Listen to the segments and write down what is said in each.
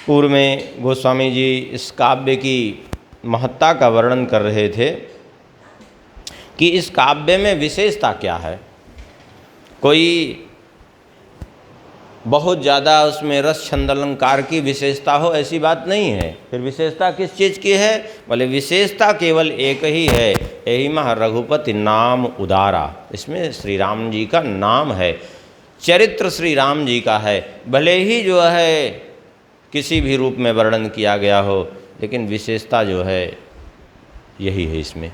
पूर्व में गोस्वामी जी इस काव्य की महत्ता का वर्णन कर रहे थे कि इस काव्य में विशेषता क्या है। कोई बहुत ज़्यादा उसमें रस छंद अलंकार की विशेषता हो ऐसी बात नहीं है। फिर विशेषता किस चीज़ की है? बोले विशेषता केवल एक ही है, यही मह रघुपति नाम उदारा। इसमें श्री राम जी का नाम है, चरित्र श्री राम जी का है। भले ही जो है किसी भी रूप में वर्णन किया गया हो, लेकिन विशेषता जो है यही है इसमें।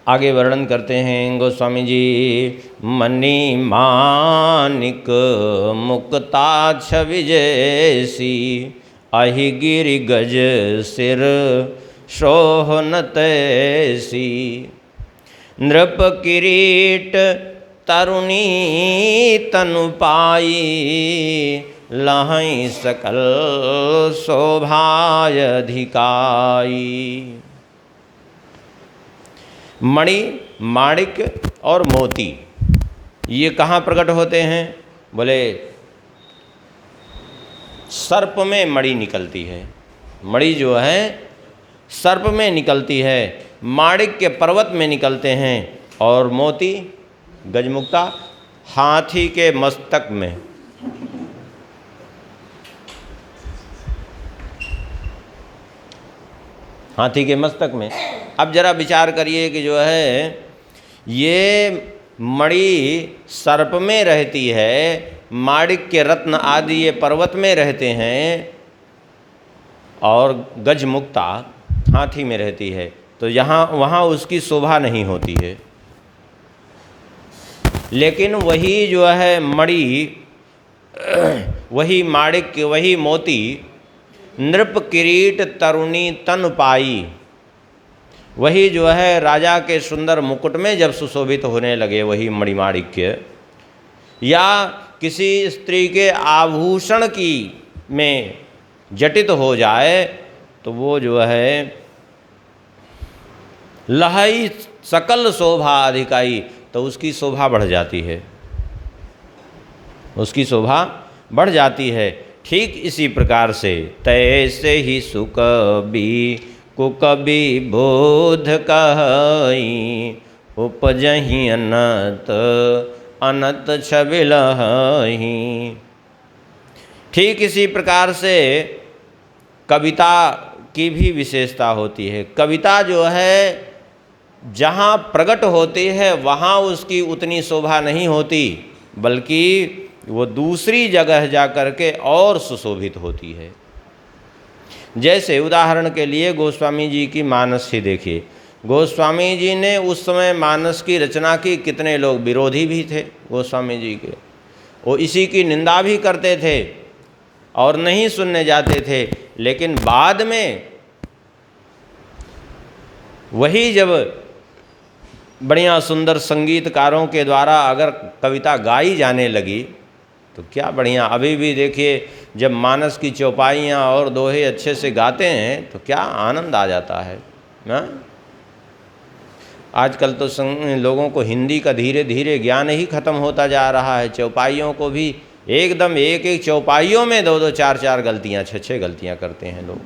आगे वर्णन करते हैं गोस्वामी जी। मणि मानिक मुक्ता छवि जैसी, आहि गिरि गज सिर शोभन तैसी। नृप किरीट तरुणी तनु पाई, लहै सकल शोभाय अधिकाई। मणि, माणिक और मोती ये कहाँ प्रकट होते हैं? बोले सर्प में मणि निकलती है। मणि जो है सर्प में निकलती है, माणिक के पर्वत में निकलते हैं, और मोती गजमुक्ता हाथी के मस्तक में। हाथी के मस्तक में। अब जरा विचार करिए कि जो है ये मणि सर्प में रहती है, माणिक के रत्न आदि ये पर्वत में रहते हैं, और गजमुक्ता हाथी में रहती है, तो यहाँ वहाँ उसकी शोभा नहीं होती है। लेकिन वही जो है मणि, वही माणिक, वही मोती नृप किरीट तरुणी तन पाई, वही जो है राजा के सुंदर मुकुट में जब सुशोभित होने लगे, वही मणिमाणिक्य, या किसी स्त्री के आभूषण की में जटित हो जाए, तो वो जो है लहई सकल शोभा अधिकाई, तो उसकी शोभा बढ़ जाती है, उसकी शोभा बढ़ जाती है। ठीक इसी प्रकार से तैसे ही सुकबि कुकबि बोध कहई, उपजहि अनत अनत छवि लहई। ठीक इसी प्रकार से कविता की भी विशेषता होती है। कविता जो है जहाँ प्रकट होती है वहाँ उसकी उतनी शोभा नहीं होती, बल्कि वो दूसरी जगह जा कर के और सुशोभित होती है। जैसे उदाहरण के लिए गोस्वामी जी की मानस ही देखिए। गोस्वामी जी ने उस समय मानस की रचना की, कितने लोग विरोधी भी थे गोस्वामी जी के, वो इसी की निंदा भी करते थे और नहीं सुनने जाते थे। लेकिन बाद में वही जब बढ़िया सुंदर संगीतकारों के द्वारा अगर कविता गाई जाने लगी तो क्या बढ़िया। अभी भी देखिए जब मानस की चौपाइयाँ और दोहे अच्छे से गाते हैं तो क्या आनंद आ जाता है ना। आजकल तो लोगों को हिंदी का धीरे धीरे ज्ञान ही खत्म होता जा रहा है। चौपाइयों को भी एकदम एक एक चौपाइयों में दो दो चार चार गलतियाँ, छः छः गलतियाँ करते हैं लोग।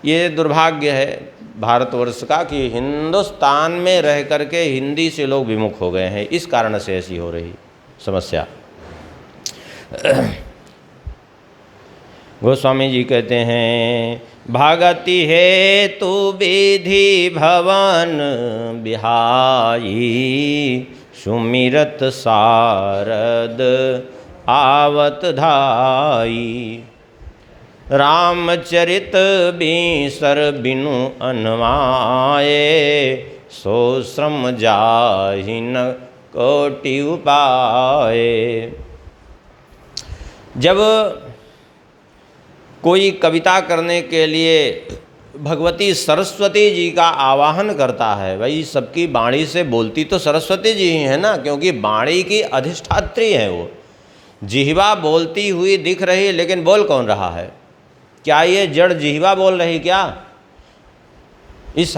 ये दुर्भाग्य है भारतवर्ष का कि हिंदुस्तान में रह करके हिंदी से लोग विमुख हो गए हैं। इस कारण से ऐसी हो रही समस्या। गोस्वामी जी कहते हैं, भागति हेतु विधि भवन बिहाई, सुमिरत सारद आवत धाई। रामचरित बीसर बिनु अनवाए, सो श्रम जाहिन कोटि उपाए। जब कोई कविता करने के लिए भगवती सरस्वती जी का आवाहन करता है, भाई सबकी वाणी से बोलती तो सरस्वती जी ही है ना, क्योंकि वाणी की अधिष्ठात्री है वो। जिह्वा बोलती हुई दिख रही है, लेकिन बोल कौन रहा है? क्या ये जड़ जिह्वा बोल रही क्या? इस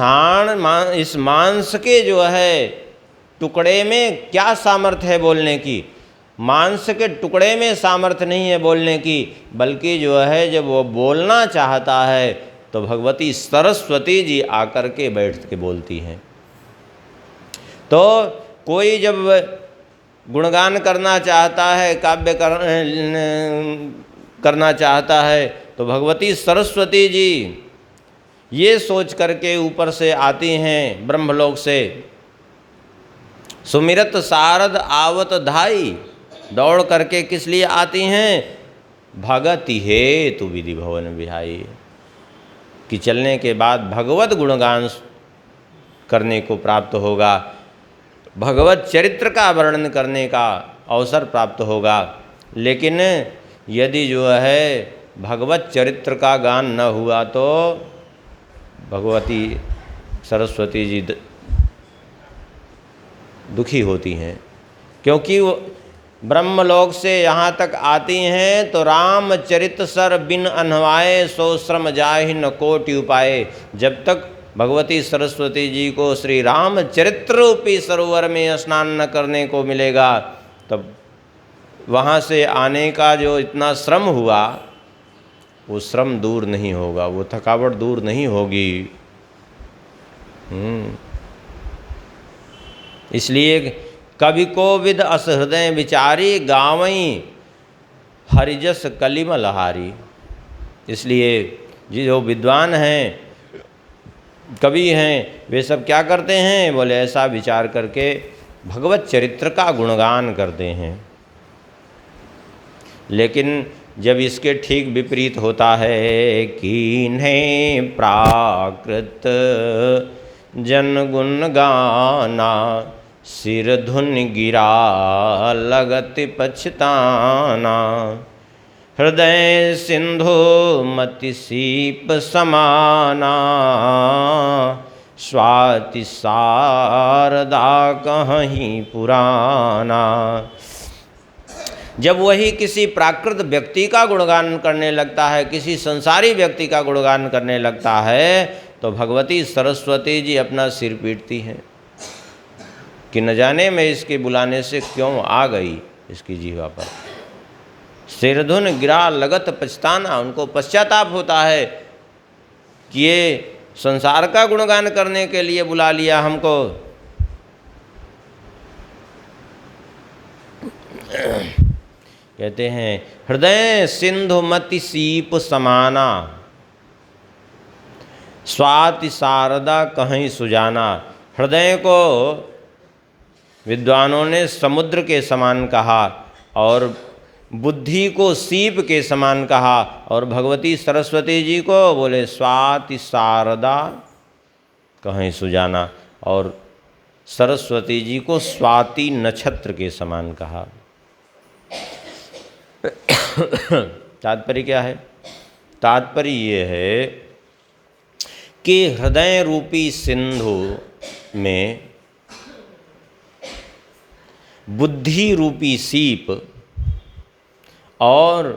मांस के जो है टुकड़े में क्या सामर्थ्य है बोलने की? मांस के टुकड़े में सामर्थ्य नहीं है बोलने की, बल्कि जो है जब वो बोलना चाहता है तो भगवती सरस्वती जी आकर के बैठ के बोलती हैं। तो कोई जब गुणगान करना चाहता है, काव्य करना चाहता है, तो भगवती सरस्वती जी ये सोच करके ऊपर से आती हैं ब्रह्मलोक से, सुमिरत सारद आवत धाई, दौड़ करके किस लिए आती हैं? भगति हेतु विधि भवन विहाई, कि चलने के बाद भगवत गुणगान करने को प्राप्त होगा, भगवत चरित्र का वर्णन करने का अवसर प्राप्त होगा। लेकिन यदि जो है भगवत चरित्र का गान न हुआ तो भगवती सरस्वती जी दुखी होती हैं, क्योंकि वो ब्रह्मलोक से यहाँ तक आती हैं तो रामचरित सर बिन अनवाए, सो श्रम जाहि न कोटि उपाय। जब तक भगवती सरस्वती जी को श्री रामचरित्र रूपी सरोवर में स्नान न करने को मिलेगा, तब वहाँ से आने का जो इतना श्रम हुआ वो श्रम दूर नहीं होगा, वो थकावट दूर नहीं होगी। इसलिए कवि को विद अस हृदय विचारी, गावई हरिजस कलिम लहारी। इसलिए जो विद्वान हैं, कवि हैं, वे सब क्या करते हैं? बोले ऐसा विचार करके भगवत चरित्र का गुणगान करते हैं। लेकिन जब इसके ठीक विपरीत होता है, कीन्हे प्राकृत जन गुण गाना, सिर धुन गिरा लगत पछताना, हृदय सिंधु मति सीप समाना, स्वाति शारदा कहीं पुराना। जब वही किसी प्राकृत व्यक्ति का गुणगान करने लगता है, किसी संसारी व्यक्ति का गुणगान करने लगता है, तो भगवती सरस्वती जी अपना सिर पीटती हैं कि न जाने मैं इसके बुलाने से क्यों आ गई इसकी जीवा पर। सिरधुन गिरा लगत पछताना, उनको पश्चाताप होता है कि ये संसार का गुणगान करने के लिए बुला लिया हमको। कहते हैं हृदय सिंधु मति सीप समाना, स्वाति शारदा कहीं सुजाना। हृदय को विद्वानों ने समुद्र के समान कहा और बुद्धि को सीप के समान कहा, और भगवती सरस्वती जी को बोले स्वाति शारदा कहीं सुजाना, और सरस्वती जी को स्वाति नक्षत्र के समान कहा। तात्पर्य क्या है? तात्पर्य ये है कि हृदय रूपी सिंधु में बुद्धि रूपी सीप और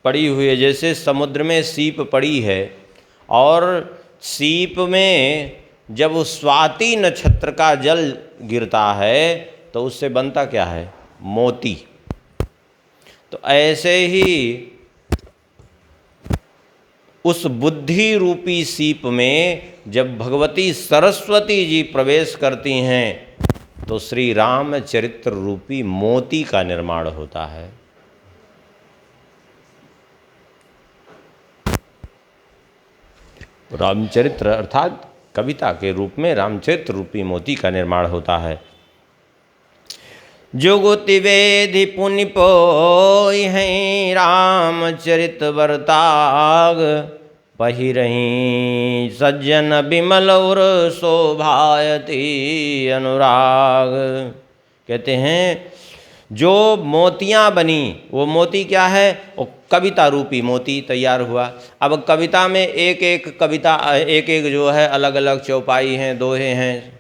पड़ी हुई है, जैसे समुद्र में सीप पड़ी है, और सीप में जब उस स्वाति नक्षत्र का जल गिरता है तो उससे बनता क्या है? मोती। तो ऐसे ही उस बुद्धि रूपी सीप में जब भगवती सरस्वती जी प्रवेश करती हैं तो श्री रामचरित्र रूपी मोती का निर्माण होता है। रामचरित्र अर्थात कविता के रूप में रामचरित्र रूपी मोती का निर्माण होता है। जुगुति वेदि पुनि पोई हैं, रामचरित वर्ताग पहिरहीं, सज्जन बिमल और शोभायति अनुराग। कहते हैं जो मोतियाँ बनी, वो मोती क्या है? वो कविता रूपी मोती तैयार हुआ। अब कविता में एक एक कविता, एक एक जो है अलग अलग चौपाई हैं, दोहे हैं।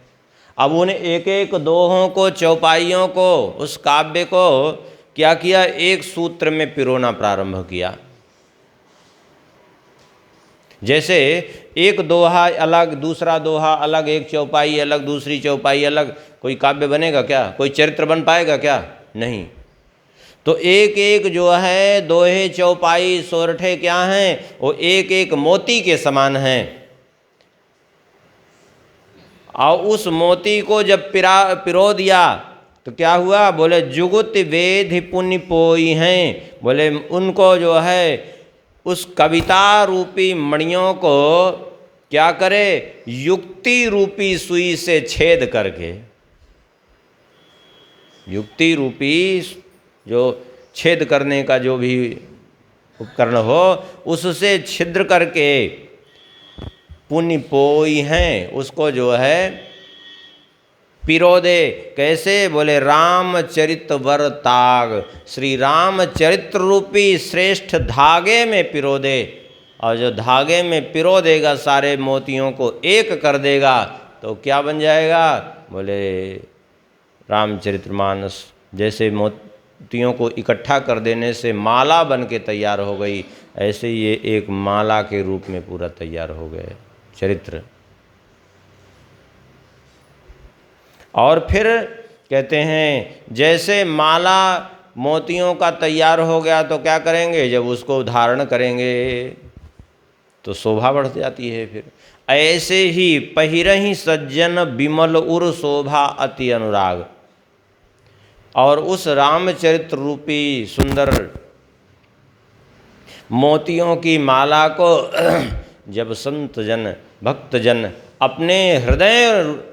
अब उन एक एक दोहों को, चौपाइयों को, उस काव्य को क्या किया? एक सूत्र में पिरोना प्रारंभ किया। जैसे एक दोहा अलग, दूसरा दोहा अलग, एक चौपाई अलग, दूसरी चौपाई अलग, कोई काव्य बनेगा क्या? कोई चरित्र बन पाएगा क्या? नहीं। तो एक एक जो है दोहे, चौपाई, सोरठे क्या हैं? वो एक एक मोती के समान हैं। और उस मोती को जब पिरो दिया तो क्या हुआ? बोले जुगुत वेद पुण्य पोई हैं। बोले उनको जो है उस कविता रूपी मणियों को क्या करे? युक्ति रूपी सुई से छेद करके, युक्ति रूपी जो छेद करने का जो भी उपकरण हो उससे छिद्र करके पुण्य पोई हैं, उसको जो है पिरो दे। कैसे? बोले रामचरित वर ताग, श्री रामचरित्र रूपी श्रेष्ठ धागे में पिरो दे। और जो धागे में पिरो देगा, सारे मोतियों को एक कर देगा, तो क्या बन जाएगा? बोले रामचरितमानस। जैसे मोतियों को इकट्ठा कर देने से माला बन के तैयार हो गई, ऐसे ये एक माला के रूप में पूरा तैयार हो गए चरित्र। और फिर कहते हैं जैसे माला मोतियों का तैयार हो गया तो क्या करेंगे? जब उसको धारण करेंगे तो शोभा बढ़ जाती है। फिर ऐसे ही पहिरहि सज्जन बिमल उर शोभा अति अनुराग। और उस रामचरित्र रूपी सुंदर मोतियों की माला को जब संत जन, भक्त जन अपने हृदय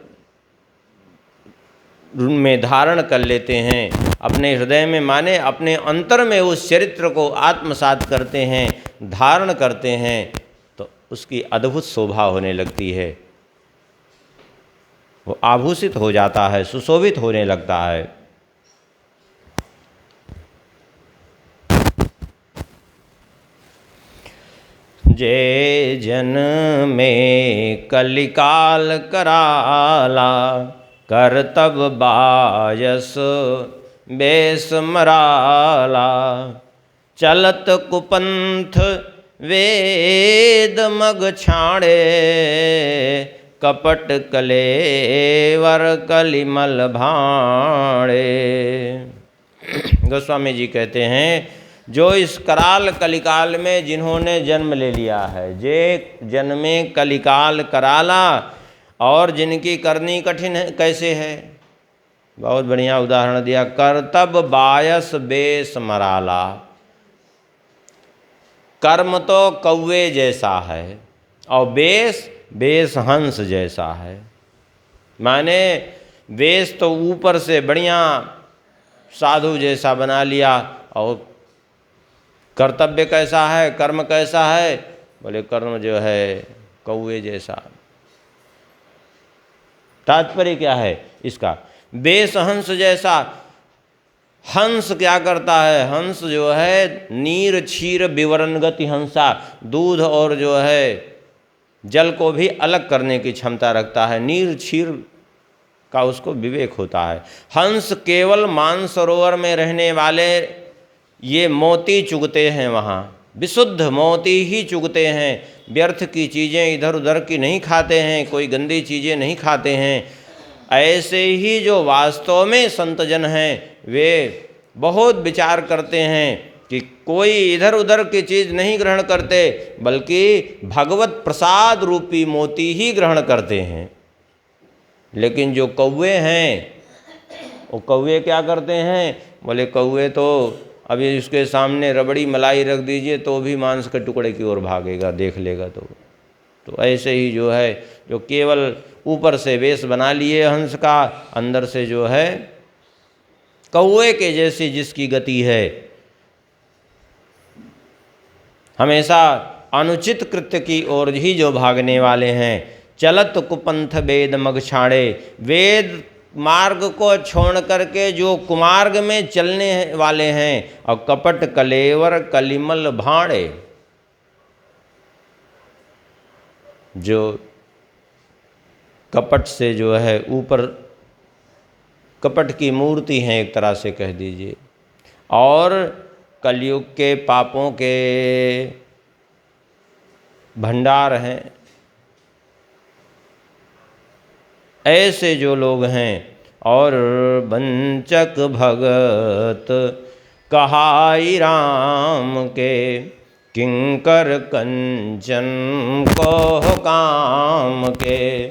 में धारण कर लेते हैं, अपने हृदय में माने अपने अंतर में उस चरित्र को आत्मसात करते हैं, धारण करते हैं, तो उसकी अद्भुत शोभा होने लगती है। वो आभूषित हो जाता है, सुशोभित होने लगता है। जे जन में कलिकाल कराला, करतब बायस बेस मराला। चलत कुपंथ वेद मग छाड़े, कपट कलेवर कलिमल भाड़े। गोस्वामी जी कहते हैं जो इस कराल कलिकाल में जिन्होंने जन्म ले लिया है, जे जन्मे कलिकाल कराला, और जिनकी करनी कठिन है, कैसे है? बहुत बढ़िया उदाहरण दिया। करतब बायस बेस मराला। कर्म तो कौवे जैसा है और बेस हंस जैसा है। माने वेश तो ऊपर से बढ़िया साधु जैसा बना लिया, और कर्तव्य कैसा है, कर्म कैसा है? बोले कर्म जो है कौवे जैसा। तात्पर्य क्या है इसका? बेस हंस जैसा। हंस क्या करता है? हंस जो है नीर क्षीर विवरण गति हंसा, दूध और जो है जल को भी अलग करने की क्षमता रखता है। नीर क्षीर का उसको विवेक होता है। हंस केवल मानसरोवर में रहने वाले ये मोती चुगते हैं, वहाँ विशुद्ध मोती ही चुगते हैं। व्यर्थ की चीज़ें इधर उधर की नहीं खाते हैं, कोई गंदी चीज़ें नहीं खाते हैं। ऐसे ही जो वास्तव में संतजन हैं वे बहुत विचार करते हैं कि कोई इधर उधर की चीज़ नहीं ग्रहण करते, बल्कि भगवत प्रसाद रूपी मोती ही ग्रहण करते हैं। लेकिन जो कौवे हैं, वो कौवे क्या करते हैं? बोले कौवे तो अभी उसके सामने रबड़ी मलाई रख दीजिए तो भी मांस के टुकड़े की ओर भागेगा, देख लेगा तो ऐसे ही जो है जो केवल ऊपर से वेश बना लिए हंस का, अंदर से जो है कौवे के जैसी जिसकी गति है, हमेशा अनुचित कृत्य की ओर ही जो भागने वाले हैं। चलत कुपंथ वेद मग छाड़े। वेद मार्ग को छोड़ करके जो कुमार्ग में चलने वाले हैं। और कपट कलेवर कलिमल भाड़े। जो कपट से जो है ऊपर कपट की मूर्ति हैं एक तरह से कह दीजिए, और कलयुग के पापों के भंडार हैं। ऐसे जो लोग हैं और वंचक भगत कहाई राम के, किंकर कंचन को काम के।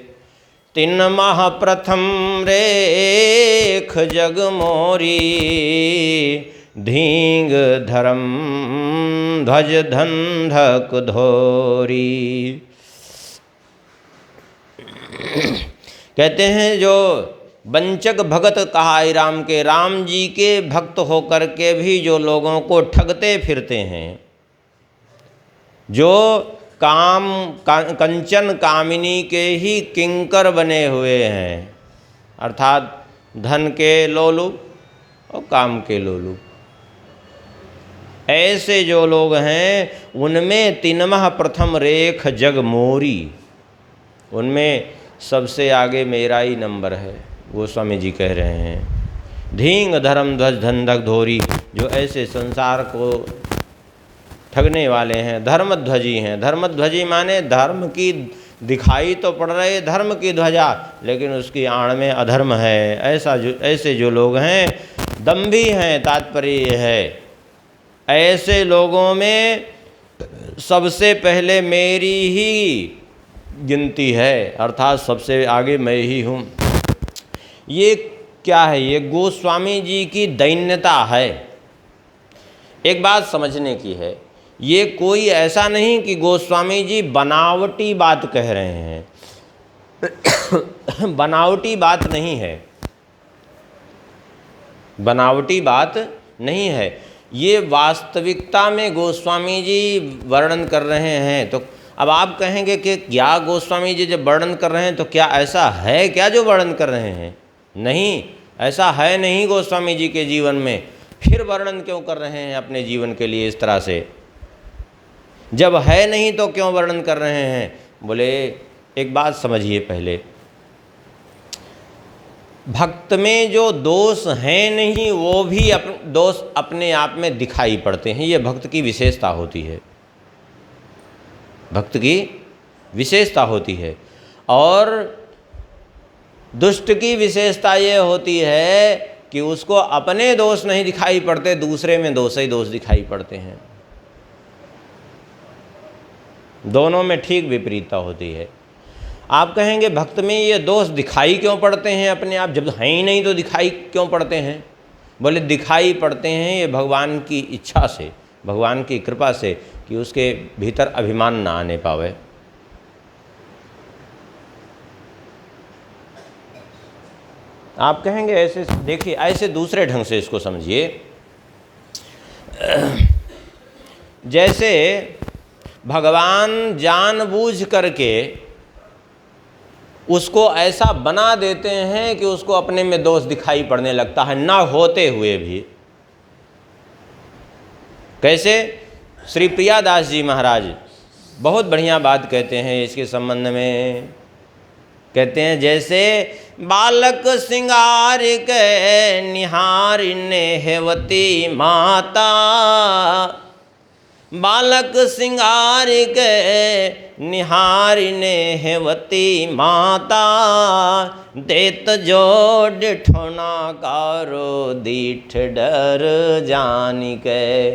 तिन मह प्रथम रेख जग मोरी, धींग धर्म ध्वज धंधक धोरी। कहते हैं जो वंचक भगत कहाई राम के, राम जी के भक्त होकर के भी जो लोगों को ठगते फिरते हैं, जो कंचन कामिनी के ही किंकर बने हुए हैं, अर्थात धन के लोलुप और काम के लोलुप, ऐसे जो लोग हैं उनमें तिनमह प्रथम रेख जग मोरी, उनमें सबसे आगे मेरा ही नंबर है, गोस्वामी जी कह रहे हैं। धींग धर्म ध्वज धंधक धोरी, जो ऐसे संसार को ठगने वाले हैं, धर्मध्वजी हैं। धर्मध्वजी माने धर्म की दिखाई तो पड़ रही धर्म की ध्वजा, लेकिन उसकी आड़ में अधर्म है। ऐसे जो लोग हैं दंभी हैं, तात्पर्य है। ऐसे लोगों में सबसे पहले मेरी ही गिनती है, अर्थात सबसे आगे मैं ही हूँ। ये क्या है? ये गोस्वामी जी की दैन्यता है। एक बात समझने की है, ये कोई ऐसा नहीं कि गोस्वामी जी बनावटी बात कह रहे हैं। बनावटी बात नहीं है, बनावटी बात नहीं है। ये वास्तविकता में गोस्वामी जी वर्णन कर रहे हैं। तो अब आप कहेंगे कि क्या गोस्वामी जी जब वर्णन कर रहे हैं तो क्या ऐसा है क्या जो वर्णन कर रहे हैं? नहीं, ऐसा है नहीं गोस्वामी जी के जीवन में। फिर वर्णन क्यों कर रहे हैं अपने जीवन के लिए इस तरह से? जब है नहीं तो क्यों वर्णन कर रहे हैं? बोले एक बात समझिए, पहले भक्त में जो दोष हैं नहीं वो भी दोष अपने आप में दिखाई पड़ते हैं। ये भक्त की विशेषता होती है, भक्त की विशेषता होती है। और दुष्ट की विशेषता ये होती है कि उसको अपने दोष नहीं दिखाई पड़ते, दूसरे में दोष ही दोष दिखाई पड़ते हैं। दोनों में ठीक विपरीतता होती है। आप कहेंगे भक्त में ये दोष दिखाई क्यों पड़ते हैं अपने आप? जब हैं ही नहीं तो दिखाई क्यों पड़ते हैं? बोले दिखाई पड़ते हैं ये भगवान की इच्छा से, भगवान की कृपा से, कि उसके भीतर अभिमान ना आने पावे। आप कहेंगे ऐसे, देखिए ऐसे दूसरे ढंग से इसको समझिए। जैसे भगवान जानबूझ करके उसको ऐसा बना देते हैं कि उसको अपने में दोष दिखाई पड़ने लगता है, ना होते हुए भी। कैसे? श्री प्रियादास जी महाराज बहुत बढ़िया बात कहते हैं इसके संबंध में। कहते हैं जैसे बालक सिंगार के निहार नेहवती माता, बालक सिंगार के निहार नेहवती माता, देत जोड़ ठोना कारो दीठ डर जानी के,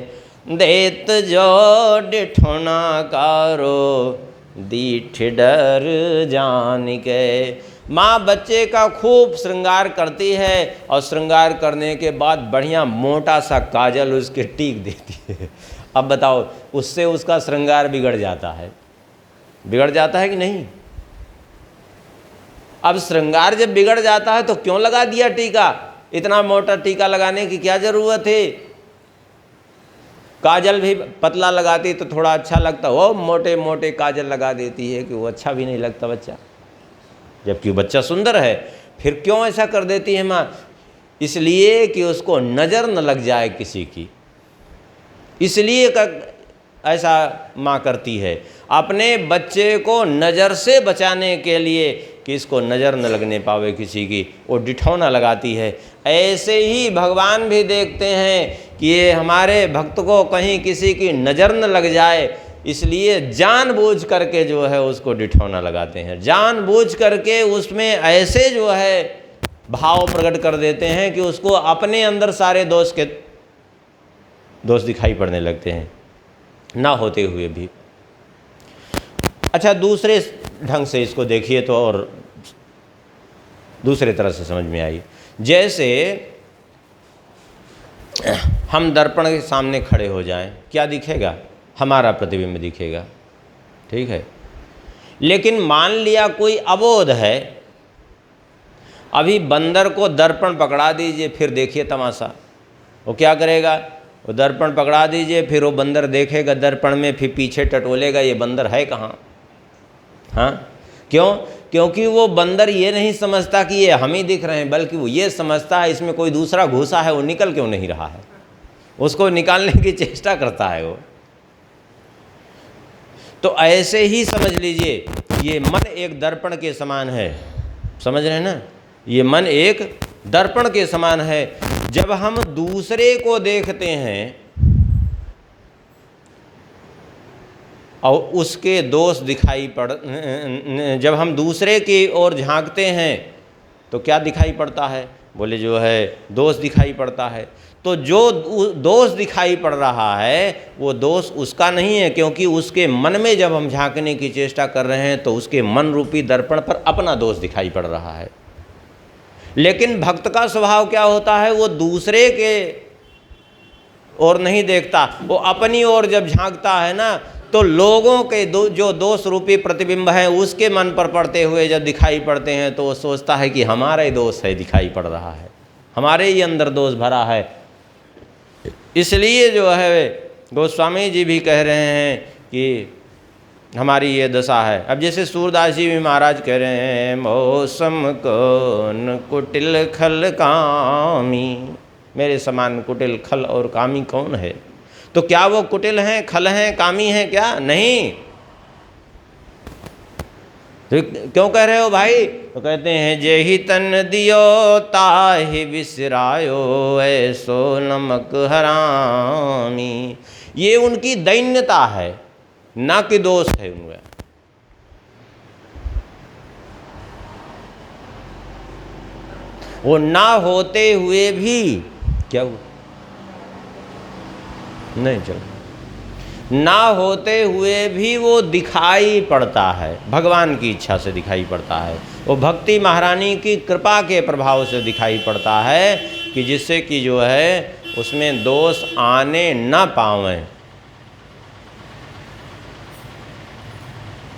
देत जोड़ ठोना कारो दीठ डर जानी के। माँ बच्चे का खूब श्रृंगार करती है और श्रृंगार करने के बाद बढ़िया मोटा सा काजल उसके टीक देती है। अब बताओ, उससे उसका श्रृंगार बिगड़ जाता है, बिगड़ जाता है कि नहीं? अब श्रृंगार जब बिगड़ जाता है तो क्यों लगा दिया टीका? इतना मोटा टीका लगाने की क्या जरूरत है? काजल भी पतला लगाती तो थोड़ा अच्छा लगता, वो मोटे मोटे काजल लगा देती है कि वो अच्छा भी नहीं लगता बच्चा, जबकि बच्चा सुंदर है। फिर क्यों ऐसा कर देती है माँ? इसलिए कि उसको नज़र न लग जाए किसी की, इसलिए ऐसा माँ करती है, अपने बच्चे को नज़र से बचाने के लिए कि इसको नज़र न लगने पावे किसी की, वो डिठौना लगाती है। ऐसे ही भगवान भी देखते हैं कि ये हमारे भक्त को कहीं किसी की नज़र न लग जाए, इसलिए जानबूझ करके जो है उसको डिठौना लगाते हैं, जानबूझ करके उसमें ऐसे जो है भाव प्रकट कर देते हैं कि उसको अपने अंदर सारे दोष दिखाई पड़ने लगते हैं, ना होते हुए भी। अच्छा, दूसरे ढंग से इसको देखिए तो और दूसरे तरह से समझ में आई। जैसे हम दर्पण के सामने खड़े हो जाएं, क्या दिखेगा? हमारा प्रतिबिंब दिखेगा, ठीक है। लेकिन मान लिया कोई अबोध है, अभी बंदर को दर्पण पकड़ा दीजिए, फिर देखिए तमाशा। वो क्या करेगा? वो दर्पण पकड़ा दीजिए, फिर वो बंदर देखेगा दर्पण में, फिर पीछे टटोलेगा, ये बंदर है कहाँ? हाँ, क्यों? क्योंकि वो बंदर ये नहीं समझता कि ये हम ही दिख रहे हैं, बल्कि वो ये समझता है इसमें कोई दूसरा घुसा है, वो निकल क्यों नहीं रहा है, उसको निकालने की चेष्टा करता है वो। तो ऐसे ही समझ लीजिए, ये मन एक दर्पण के समान है, समझ रहे हैं ना? ये मन एक दर्पण के समान है। जब हम दूसरे को देखते हैं और उसके दोष दिखाई जब हम दूसरे की ओर झांकते हैं तो क्या दिखाई पड़ता है? बोले जो है दोष दिखाई पड़ता है। तो जो दोष दिखाई पड़ रहा है वो दोष उसका नहीं है, क्योंकि उसके मन में जब हम झांकने की चेष्टा कर रहे हैं तो उसके मन रूपी दर्पण पर अपना दोष दिखाई पड़ रहा है। लेकिन भक्त का स्वभाव क्या होता है? वो दूसरे के ओर नहीं देखता, वो अपनी ओर जब झांकता है ना, तो लोगों के जो दोष रूपी प्रतिबिंब हैं उसके मन पर पड़ते हुए जब दिखाई पड़ते हैं तो वो सोचता है कि हमारा ही दोष है, दिखाई पड़ रहा है, हमारे ही अंदर दोष भरा है। इसलिए जो है गोस्वामी जी भी कह रहे हैं कि हमारी ये दशा है। अब जैसे सूरदास जी भी महाराज कह रहे हैं, मौसम कौन कुटिल खल कामी, मेरे समान कुटिल खल और कामी कौन है? तो क्या वो कुटिल हैं, खल हैं, कामी हैं? क्या नहीं। तो क्यों कह रहे हो भाई? तो कहते हैं, जेहि तन दियो ताहि बिसरायो, ऐसो नमक हरामी। ये उनकी दैन्यता है, ना कि दोष है उनमें। वो ना होते हुए भी क्या हुआ? नहीं चल, ना होते हुए भी वो दिखाई पड़ता है, भगवान की इच्छा से दिखाई पड़ता है, वो भक्ति महारानी की कृपा के प्रभाव से दिखाई पड़ता है, कि जिससे कि जो है उसमें दोष आने ना पावें।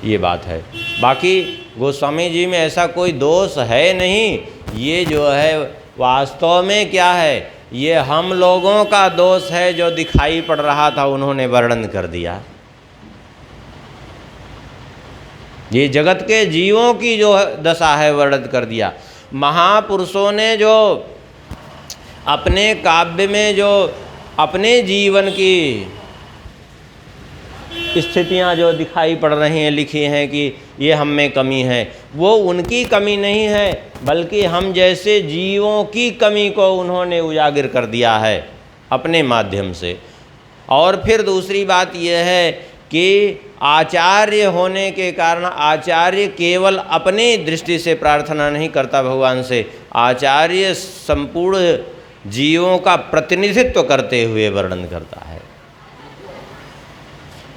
ये बात है। बाकी गोस्वामी जी में ऐसा कोई दोष है नहीं। ये जो है वास्तव में क्या है, ये हम लोगों का दोष है जो दिखाई पड़ रहा था, उन्होंने वर्णन कर दिया। ये जगत के जीवों की जो दशा है वर्णन कर दिया। महापुरुषों ने जो अपने काव्य में जो अपने जीवन की स्थितियां जो दिखाई पड़ रही हैं, लिखी हैं कि ये हम में कमी है, वो उनकी कमी नहीं है, बल्कि हम जैसे जीवों की कमी को उन्होंने उजागर कर दिया है अपने माध्यम से। और फिर दूसरी बात यह है कि आचार्य होने के कारण आचार्य केवल अपनी दृष्टि से प्रार्थना नहीं करता भगवान से, आचार्य संपूर्ण जीवों का प्रतिनिधित्व करते हुए वर्णन करता है।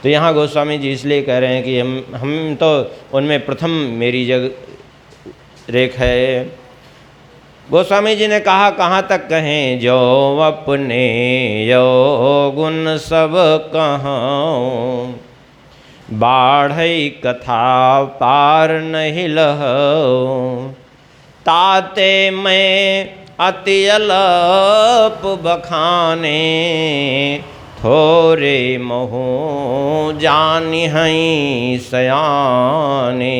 तो यहाँ गोस्वामी जी इसलिए कह रहे हैं कि हम तो उनमें प्रथम मेरी जग रेख है। गोस्वामी जी ने कहा, कहाँ तक कहें, जो अपने यो गुण सब कहाँ, बाढ़ई कथा पार नहीं लहो, ताते मैं अति अल्प बखाने, थोरे मोह जानि हई सयाने।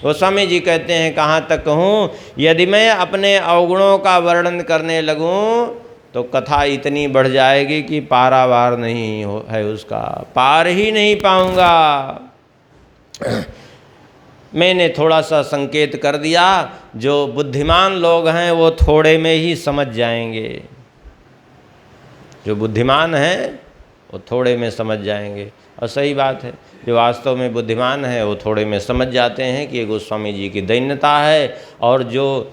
गोस्वामी जी कहते हैं, कहाँ तक कहूँ, यदि मैं अपने अवगुणों का वर्णन करने लगूँ तो कथा इतनी बढ़ जाएगी कि पारावार नहीं है, उसका पार ही नहीं पाऊँगा। मैंने थोड़ा सा संकेत कर दिया, जो बुद्धिमान लोग हैं वो थोड़े में ही समझ जाएंगे। जो बुद्धिमान हैं वो थोड़े में समझ जाएंगे। और सही बात है, जो वास्तव में बुद्धिमान है वो थोड़े में समझ जाते हैं कि ये गोस्वामी जी की दैन्यता है। और जो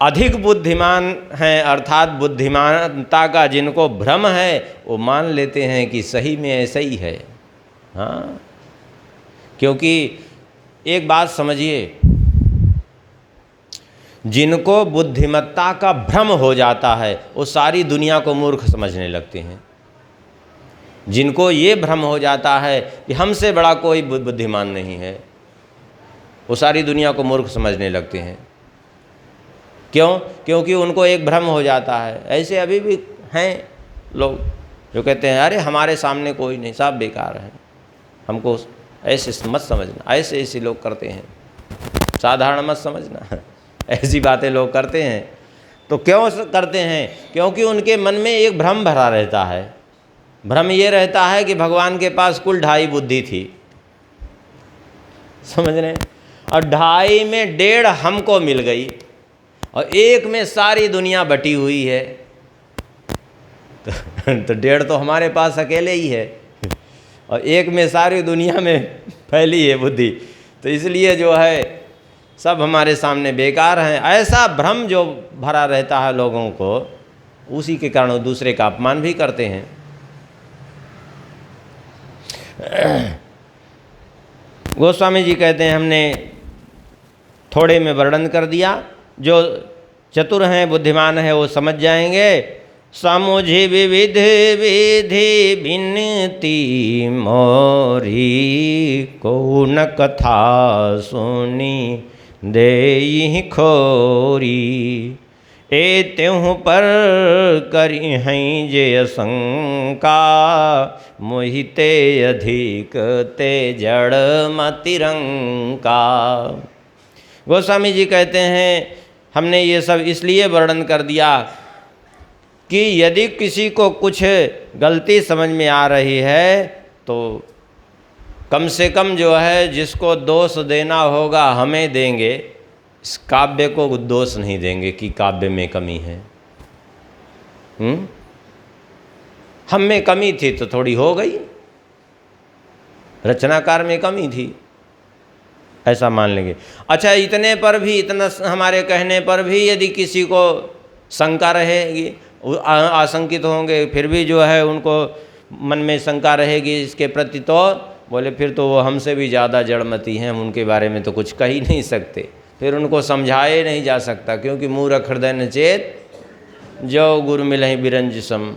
अधिक बुद्धिमान हैं अर्थात बुद्धिमानता का जिनको भ्रम है वो मान लेते हैं कि सही में ऐसा ही है। हाँ, क्योंकि एक बात समझिए, जिनको बुद्धिमत्ता का भ्रम हो जाता है वो सारी दुनिया को मूर्ख समझने लगते हैं। जिनको ये भ्रम हो जाता है कि हमसे बड़ा कोई बुद्धिमान नहीं है, वो सारी दुनिया को मूर्ख समझने लगते हैं। क्यों? क्योंकि उनको एक भ्रम हो जाता है। ऐसे अभी भी हैं लोग जो कहते हैं अरे हमारे सामने कोई नहीं, सब बेकार है, हमको ऐसे मत समझना। ऐसे लोग करते हैं, साधारण मत समझना। ऐसी बातें लोग करते हैं। तो क्यों करते हैं? क्योंकि उनके मन में एक भ्रम भरा रहता है। भ्रम ये रहता है कि भगवान के पास कुल 2.5 बुद्धि थी, समझ रहे हैं, और 2.5 में 1.5 हमको मिल गई और 1 में सारी दुनिया बटी हुई है। तो 1.5 तो हमारे पास अकेले ही है और 1 में सारी दुनिया में फैली है बुद्धि। तो इसलिए जो है सब हमारे सामने बेकार हैं। ऐसा भ्रम जो भरा रहता है लोगों को, उसी के कारण वो दूसरे का अपमान भी करते हैं। गोस्वामी जी कहते हैं हमने थोड़े में वर्णन कर दिया, जो चतुर हैं बुद्धिमान है वो समझ जाएंगे। समुझि विविध विधि बिनती मोरी, को न कथा सुनी देहि खोरी। ए त्यों पर करी हैं जे शंका, मोहिते अधिक ते जड़ मतिरंका। गोस्वामी जी कहते हैं हमने ये सब इसलिए वर्णन कर दिया कि यदि किसी को कुछ गलती समझ में आ रही है तो कम से कम जो है जिसको दोष देना होगा हमें देंगे, इस काव्य को दोष नहीं देंगे कि काव्य में कमी है। हम में कमी थी तो थोड़ी हो गई, रचनाकार में कमी थी ऐसा मान लेंगे। अच्छा, इतने पर भी, इतना हमारे कहने पर भी यदि किसी को शंका रहेगी, आशंकित होंगे, फिर भी जो है उनको मन में शंका रहेगी इसके प्रति, तो बोले फिर तो वो हमसे भी ज़्यादा जड़मती हैं, हम उनके बारे में तो कुछ कह ही नहीं सकते, फिर उनको समझाए नहीं जा सकता। क्योंकि मूर्ख हृदय न चेत, जो गुरु मिलहि बिरंज सम।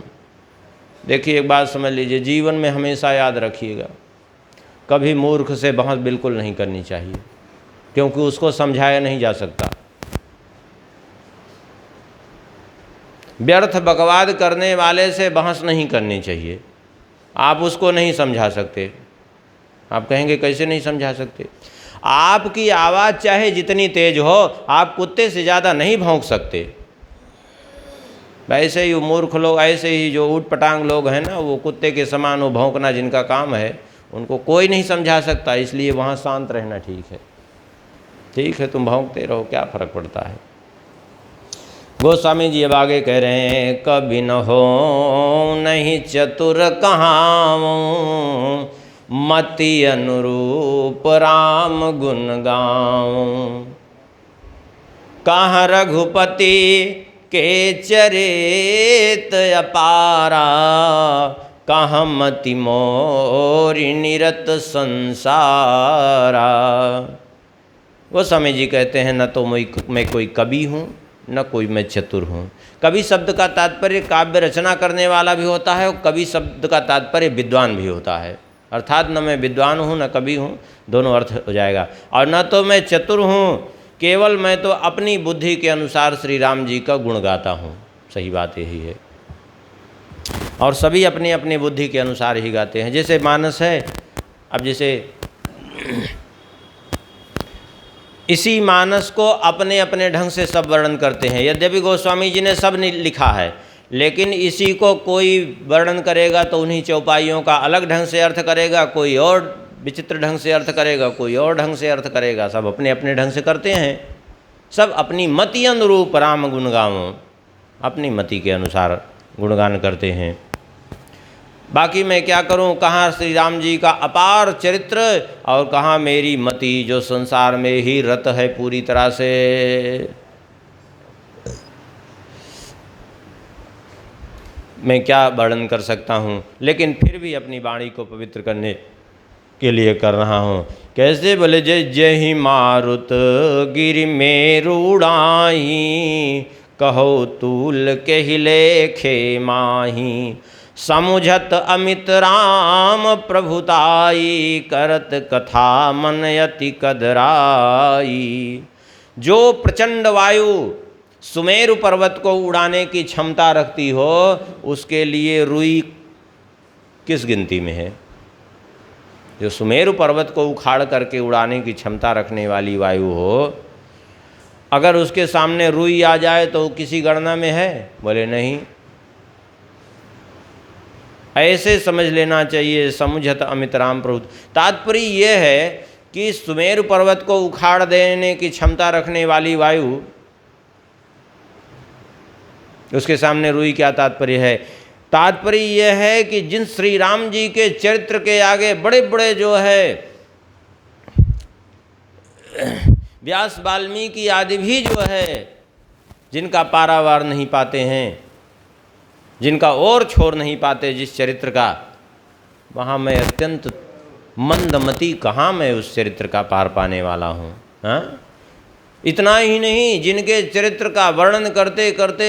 देखिए एक बात समझ लीजिए, जीवन में हमेशा याद रखिएगा, कभी मूर्ख से बहस बिल्कुल नहीं करनी चाहिए, क्योंकि उसको समझाया नहीं जा सकता। व्यर्थ बकवाद करने वाले से बहस नहीं करनी चाहिए, आप उसको नहीं समझा सकते। आप कहेंगे कैसे नहीं समझा सकते? आपकी आवाज़ चाहे जितनी तेज हो, आप कुत्ते से ज़्यादा नहीं भौंक सकते। वैसे ही मूर्ख लोग, ऐसे ही जो ऊट पटांग लोग हैं ना, वो कुत्ते के समान वो भौंकना जिनका काम है, उनको कोई नहीं समझा सकता। इसलिए वहाँ शांत रहना ठीक है। ठीक है, तुम भौंकते रहो, क्या फ़र्क पड़ता है। गोस्वामी जी अब आगे कह रहे हैं, कभी न हो नहीं चतुर कहाऊँ, मति अनुरूप राम गुण गाऊँ। कहाँ रघुपति के चरित अपारा, कहाँ मति मोरी निरत संसारा। गोस्वामी जी कहते हैं न तो मैं कोई कवि हूँ, न कोई मैं चतुर हूँ। कवि शब्द का तात्पर्य काव्य रचना करने वाला भी होता है और कवि शब्द का तात्पर्य विद्वान भी होता है। अर्थात न मैं विद्वान हूँ न कवि हूँ, दोनों अर्थ हो जाएगा। और न तो मैं चतुर हूँ, केवल मैं तो अपनी बुद्धि के अनुसार श्री राम जी का गुण गाता हूँ। सही बात यही है, और सभी अपनी अपनी बुद्धि के अनुसार ही गाते हैं। जैसे मानस है, अब जैसे इसी मानस को अपने अपने ढंग से सब वर्णन करते हैं। यद्यपि गोस्वामी जी ने सब लिखा है, लेकिन इसी को कोई वर्णन करेगा तो उन्हीं चौपाइयों का अलग ढंग से अर्थ करेगा, कोई और विचित्र ढंग से अर्थ करेगा, कोई और ढंग से अर्थ करेगा। सब अपने अपने ढंग से करते हैं। सब अपनी मति अनुरूप राम गुण गाऊं, अपनी मति के अनुसार गुणगान करते हैं। बाकी मैं क्या करूं, कहाँ श्री राम जी का अपार चरित्र और कहाँ मेरी मति जो संसार में ही रत है पूरी तरह से। मैं क्या वर्णन कर सकता हूँ, लेकिन फिर भी अपनी वाणी को पवित्र करने के लिए कर रहा हूँ। कैसे बोले, जय जय ही मारुत गिरि मेरु उड़ाई, कहो तूल के ही लेखे माही, समुझत अमित राम प्रभुताई, करत कथा मन अति कदराई। जो प्रचंड वायु सुमेरु पर्वत को उड़ाने की क्षमता रखती हो, उसके लिए रुई किस गिनती में है। जो सुमेरु पर्वत को उखाड़ करके उड़ाने की क्षमता रखने वाली वायु हो, अगर उसके सामने रुई आ जाए तो किसी गणना में है? बोले नहीं। ऐसे समझ लेना चाहिए, समुझत अमित राम प्रभु। तात्पर्य यह है कि सुमेरु पर्वत को उखाड़ देने की क्षमता रखने वाली वायु, उसके सामने रुई क्या तात्पर्य है? तात्पर्य यह है कि जिन श्री राम जी के चरित्र के आगे बड़े बड़े जो है व्यास वाल्मीकि आदि भी जो है, जिनका पारावार नहीं पाते हैं, जिनका और छोर नहीं पाते जिस चरित्र का, वहाँ मैं अत्यंत मंदमती, कहाँ मैं उस चरित्र का पार पाने वाला हूँ। हाँ, इतना ही नहीं, जिनके चरित्र का वर्णन करते करते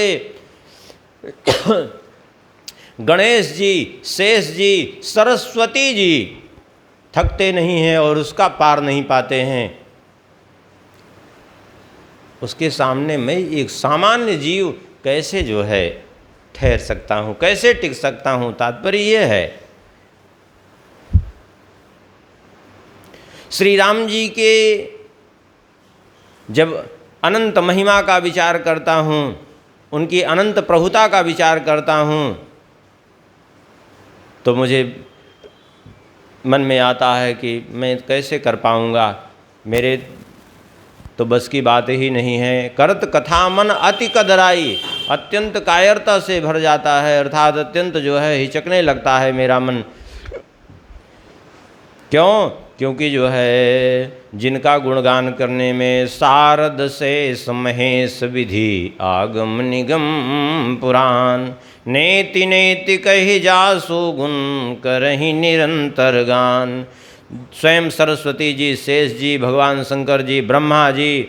गणेश जी, शेष जी, सरस्वती जी थकते नहीं हैं और उसका पार नहीं पाते हैं, उसके सामने मैं एक सामान्य जीव कैसे जो है ठहर सकता हूँ, कैसे टिक सकता हूँ। तात्पर्य यह है, श्री राम जी के जब अनंत महिमा का विचार करता हूँ, उनकी अनंत प्रभुता का विचार करता हूँ, तो मुझे मन में आता है कि मैं कैसे कर पाऊँगा, मेरे तो बस की बात ही नहीं है। करत कथा मन अति कदराई, अत्यंत कायरता से भर जाता है, अर्थात अत्यंत जो है हिचकने लगता है मेरा मन। क्यों? क्योंकि जो है जिनका गुणगान करने में सारद शेष महेश विधि आगम निगम पुराण, नेति नेति कहि जासु गुण करहि निरंतर गान। स्वयं सरस्वती जी, शेष जी, भगवान शंकर जी, ब्रह्मा जी,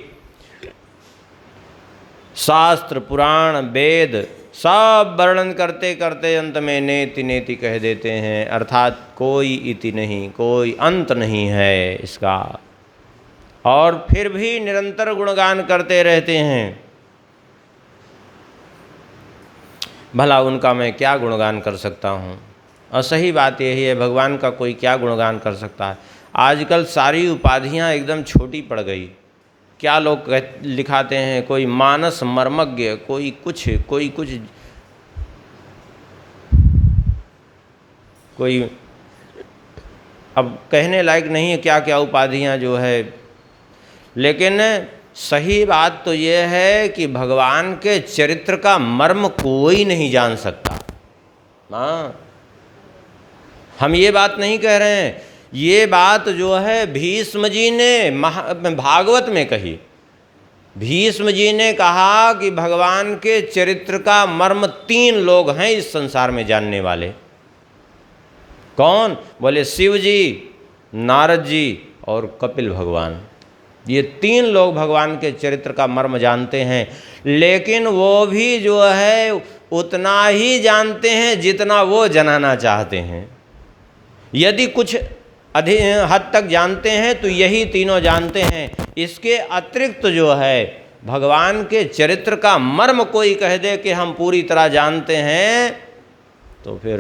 शास्त्र पुराण वेद सब वर्णन करते करते अंत में नेति नेति कह देते हैं, अर्थात कोई इति नहीं, कोई अंत नहीं है इसका, और फिर भी निरंतर गुणगान करते रहते हैं। भला उनका मैं क्या गुणगान कर सकता हूँ? और सही बात यही है, भगवान का कोई क्या गुणगान कर सकता है। आजकल सारी उपाधियाँ एकदम छोटी पड़ गई। क्या लोग लिखाते हैं, कोई मानस मर्मज्ञ, कोई कुछ, कोई अब कहने लायक नहीं है क्या क्या उपाधियाँ जो है। लेकिन सही बात तो ये है कि भगवान के चरित्र का मर्म कोई नहीं जान सकता। हाँ, हम ये बात नहीं कह रहे हैं, ये बात जो है भीष्म जी ने भागवत में कही। भीष्म जी ने कहा कि भगवान के चरित्र का मर्म 3 लोग हैं इस संसार में जानने वाले। कौन? बोले शिव जी, नारद जी और कपिल भगवान। ये 3 लोग भगवान के चरित्र का मर्म जानते हैं, लेकिन वो भी जो है उतना ही जानते हैं जितना वो जनाना चाहते हैं। यदि कुछ अधिक हद तक जानते हैं तो यही तीनों जानते हैं। इसके अतिरिक्त जो है भगवान के चरित्र का मर्म कोई कह दे कि हम पूरी तरह जानते हैं, तो फिर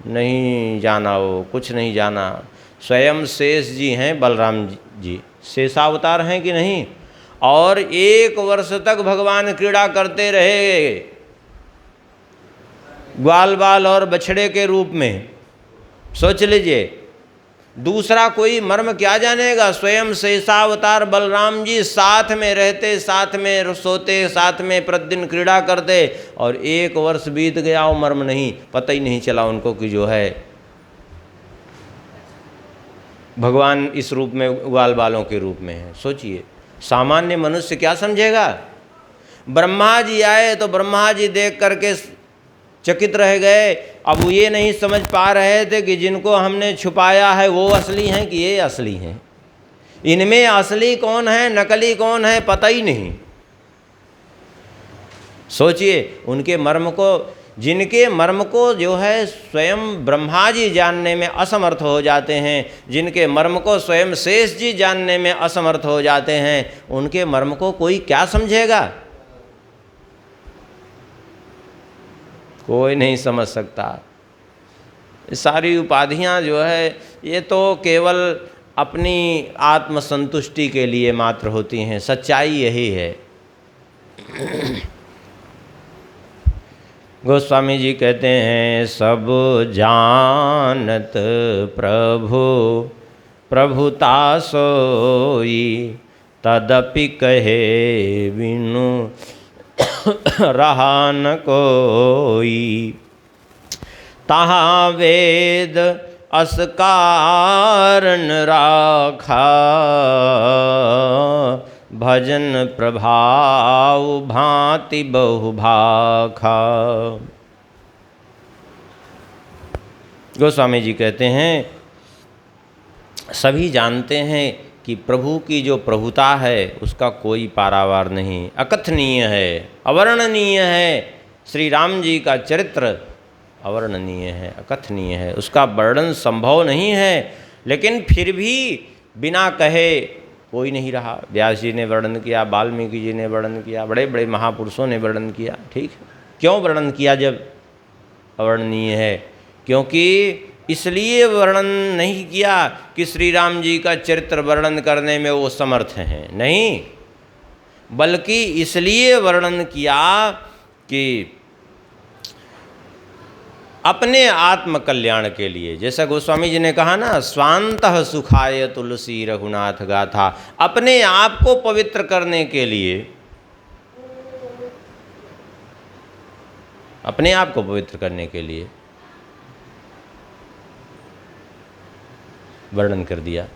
नहीं जाना, वो कुछ नहीं जाना। स्वयं शेष जी हैं, बलराम जी शेषावतार हैं कि नहीं, और 1 वर्ष तक भगवान क्रीड़ा करते रहे ग्वाल बाल और बछड़े के रूप में। सोच लीजिए, दूसरा कोई मर्म क्या जानेगा। स्वयं शेषावतार बलराम जी साथ में रहते, साथ में सोते, साथ में प्रतिदिन क्रीड़ा करते, और 1 वर्ष बीत गया वो मर्म नहीं, पता ही नहीं चला उनको कि जो है भगवान इस रूप में ग्वाल बालों के रूप में है। सोचिए सामान्य मनुष्य क्या समझेगा। ब्रह्मा जी आए तो ब्रह्मा जी देख करके चकित रह गए। अब वो ये नहीं समझ पा रहे थे कि जिनको हमने छुपाया है वो असली हैं कि ये असली हैं। इनमें असली कौन है नकली कौन है पता ही नहीं। सोचिए उनके मर्म को, जिनके मर्म को जो है स्वयं ब्रह्मा जी जानने में असमर्थ हो जाते हैं, जिनके मर्म को स्वयं शेष जी जानने में असमर्थ हो जाते हैं, उनके मर्म को कोई क्या समझेगा। कोई नहीं समझ सकता। सारी उपाधियां जो है ये तो केवल अपनी आत्मसंतुष्टि के लिए मात्र होती हैं। सच्चाई यही है। गोस्वामी जी कहते हैं सब जानत प्रभु प्रभुता सोई, तदपि कहे बिनु रहा न कोई। तहाँ वेद अस कारण राखा, भजन प्रभाव भांति बहुभाखा। गोस्वामी जी कहते हैं सभी जानते हैं कि प्रभु की जो प्रभुता है उसका कोई पारावार नहीं, अकथनीय है, अवर्णनीय है। श्री राम जी का चरित्र अवर्णनीय है, अकथनीय है, उसका वर्णन संभव नहीं है। लेकिन फिर भी बिना कहे कोई नहीं रहा। व्यास जी ने वर्णन किया, वाल्मीकि जी ने वर्णन किया, बड़े बड़े महापुरुषों ने वर्णन किया। ठीक है, क्यों वर्णन किया जब अवर्णनीय है? क्योंकि इसलिए वर्णन नहीं किया कि श्री राम जी का चरित्र वर्णन करने में वो समर्थ हैं, नहीं, बल्कि इसलिए वर्णन किया कि अपने आत्म कल्याण के लिए। जैसा गोस्वामी जी ने कहा ना, स्वांतः सुखाय तुलसी रघुनाथ गाथा, अपने आप को पवित्र करने के लिए, अपने आप को पवित्र करने के लिए वर्णन कर दिया।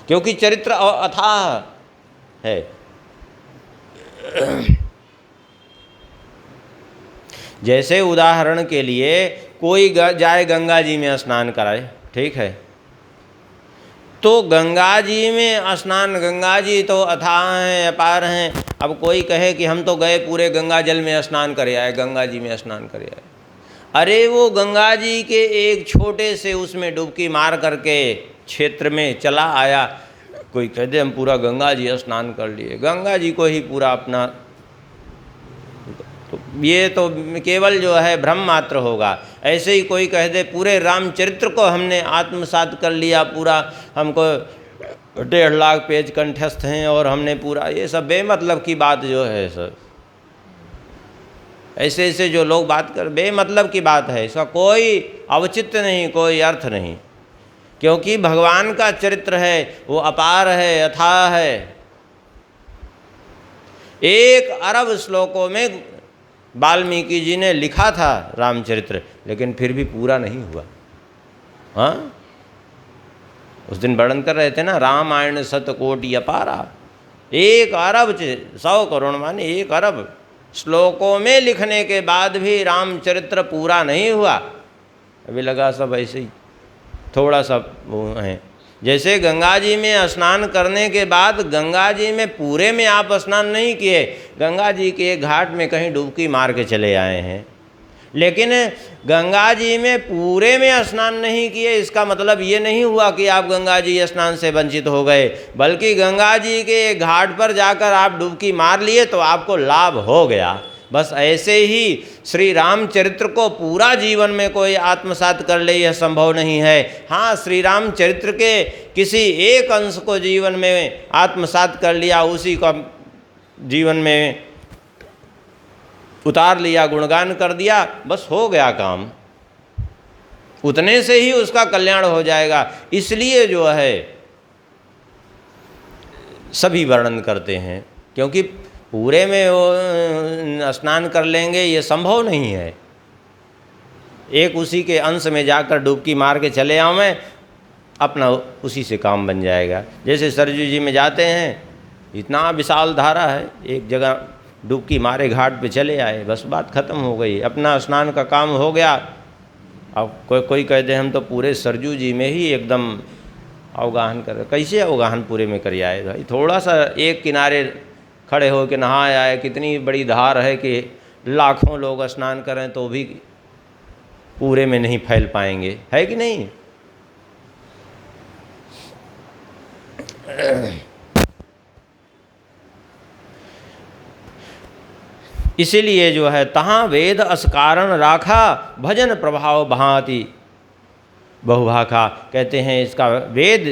क्योंकि चरित्र अथाह है। जैसे उदाहरण के लिए कोई जाए गंगा जी में स्नान कराए, ठीक है, तो गंगा जी में स्नान, गंगा जी तो अथाह हैं, अपार हैं। अब कोई कहे कि हम तो गए पूरे गंगा जल में स्नान करे आए, गंगा जी में स्नान करे आए। अरे वो गंगा जी के एक छोटे से उसमें डुबकी मार करके क्षेत्र में चला आया। कोई कह दे हम पूरा गंगा जी स्नान कर लिए, गंगा जी को ही पूरा अपना, तो ये तो केवल जो है भ्रम मात्र होगा। ऐसे ही कोई कह दे पूरे रामचरित्र को हमने आत्मसात कर लिया, पूरा हमको 1.5 लाख पेज कंठस्थ हैं और हमने पूरा, ये सब बेमतलब की बात जो है सर। ऐसे ऐसे जो लोग बात कर, बेमतलब की बात है, इसका कोई औचित्य नहीं, कोई अर्थ नहीं। क्योंकि भगवान का चरित्र है वो अपार है, अथाह है। 1 अरब श्लोकों में वाल्मीकि जी ने लिखा था रामचरित्र, लेकिन फिर भी पूरा नहीं हुआ। हाँ, उस दिन वर्णन कर रहे थे ना, रामायण 100 कोटि अपारा। 1 अरब 100 करोड़ माने 1 अरब श्लोकों में लिखने के बाद भी रामचरित्र पूरा नहीं हुआ। अभी लगा सब ऐसे ही थोड़ा सा वो है। जैसे गंगा जी में स्नान करने के बाद गंगा जी में पूरे में आप स्नान नहीं किए, गंगा जी के घाट में कहीं डुबकी मार के चले आए हैं, लेकिन गंगा जी में पूरे में स्नान नहीं किए, इसका मतलब ये नहीं हुआ कि आप गंगा जी स्नान से वंचित हो गए, बल्कि गंगा जी के घाट पर जाकर आप डुबकी मार लिए तो आपको लाभ हो गया। बस ऐसे ही श्री रामचरित्र को पूरा जीवन में कोई आत्मसात कर ले, यह संभव नहीं है। हाँ, श्री रामचरित्र के किसी एक अंश को जीवन में आत्मसात कर लिया, उसी का जीवन में उतार लिया, गुणगान कर दिया, बस हो गया काम। उतने से ही उसका कल्याण हो जाएगा। इसलिए जो है सभी वर्णन करते हैं, क्योंकि पूरे में वो स्नान कर लेंगे ये संभव नहीं है। एक उसी के अंश में जाकर डुबकी मार के चले आओ, मैं अपना उसी से काम बन जाएगा। जैसे सरजू जी में जाते हैं, इतना विशाल धारा है, एक जगह डुबकी मारे घाट पे चले आए, बस बात खत्म हो गई, अपना स्नान का काम हो गया। अब कोई कहते हैं हम तो पूरे सरजू जी में ही एकदम अवगाहन कर, कैसे अवगाहन पूरे में कर आए भाई? थोड़ा सा एक किनारे खड़े हो के नहा आए, कितनी बड़ी धार है कि लाखों लोग स्नान करें तो भी पूरे में नहीं फैल पाएंगे, है कि नहीं? इसीलिए जो है तहाँ वेद असकारण राखा, भजन प्रभाव भांति बहुभाखा। कहते हैं इसका वेद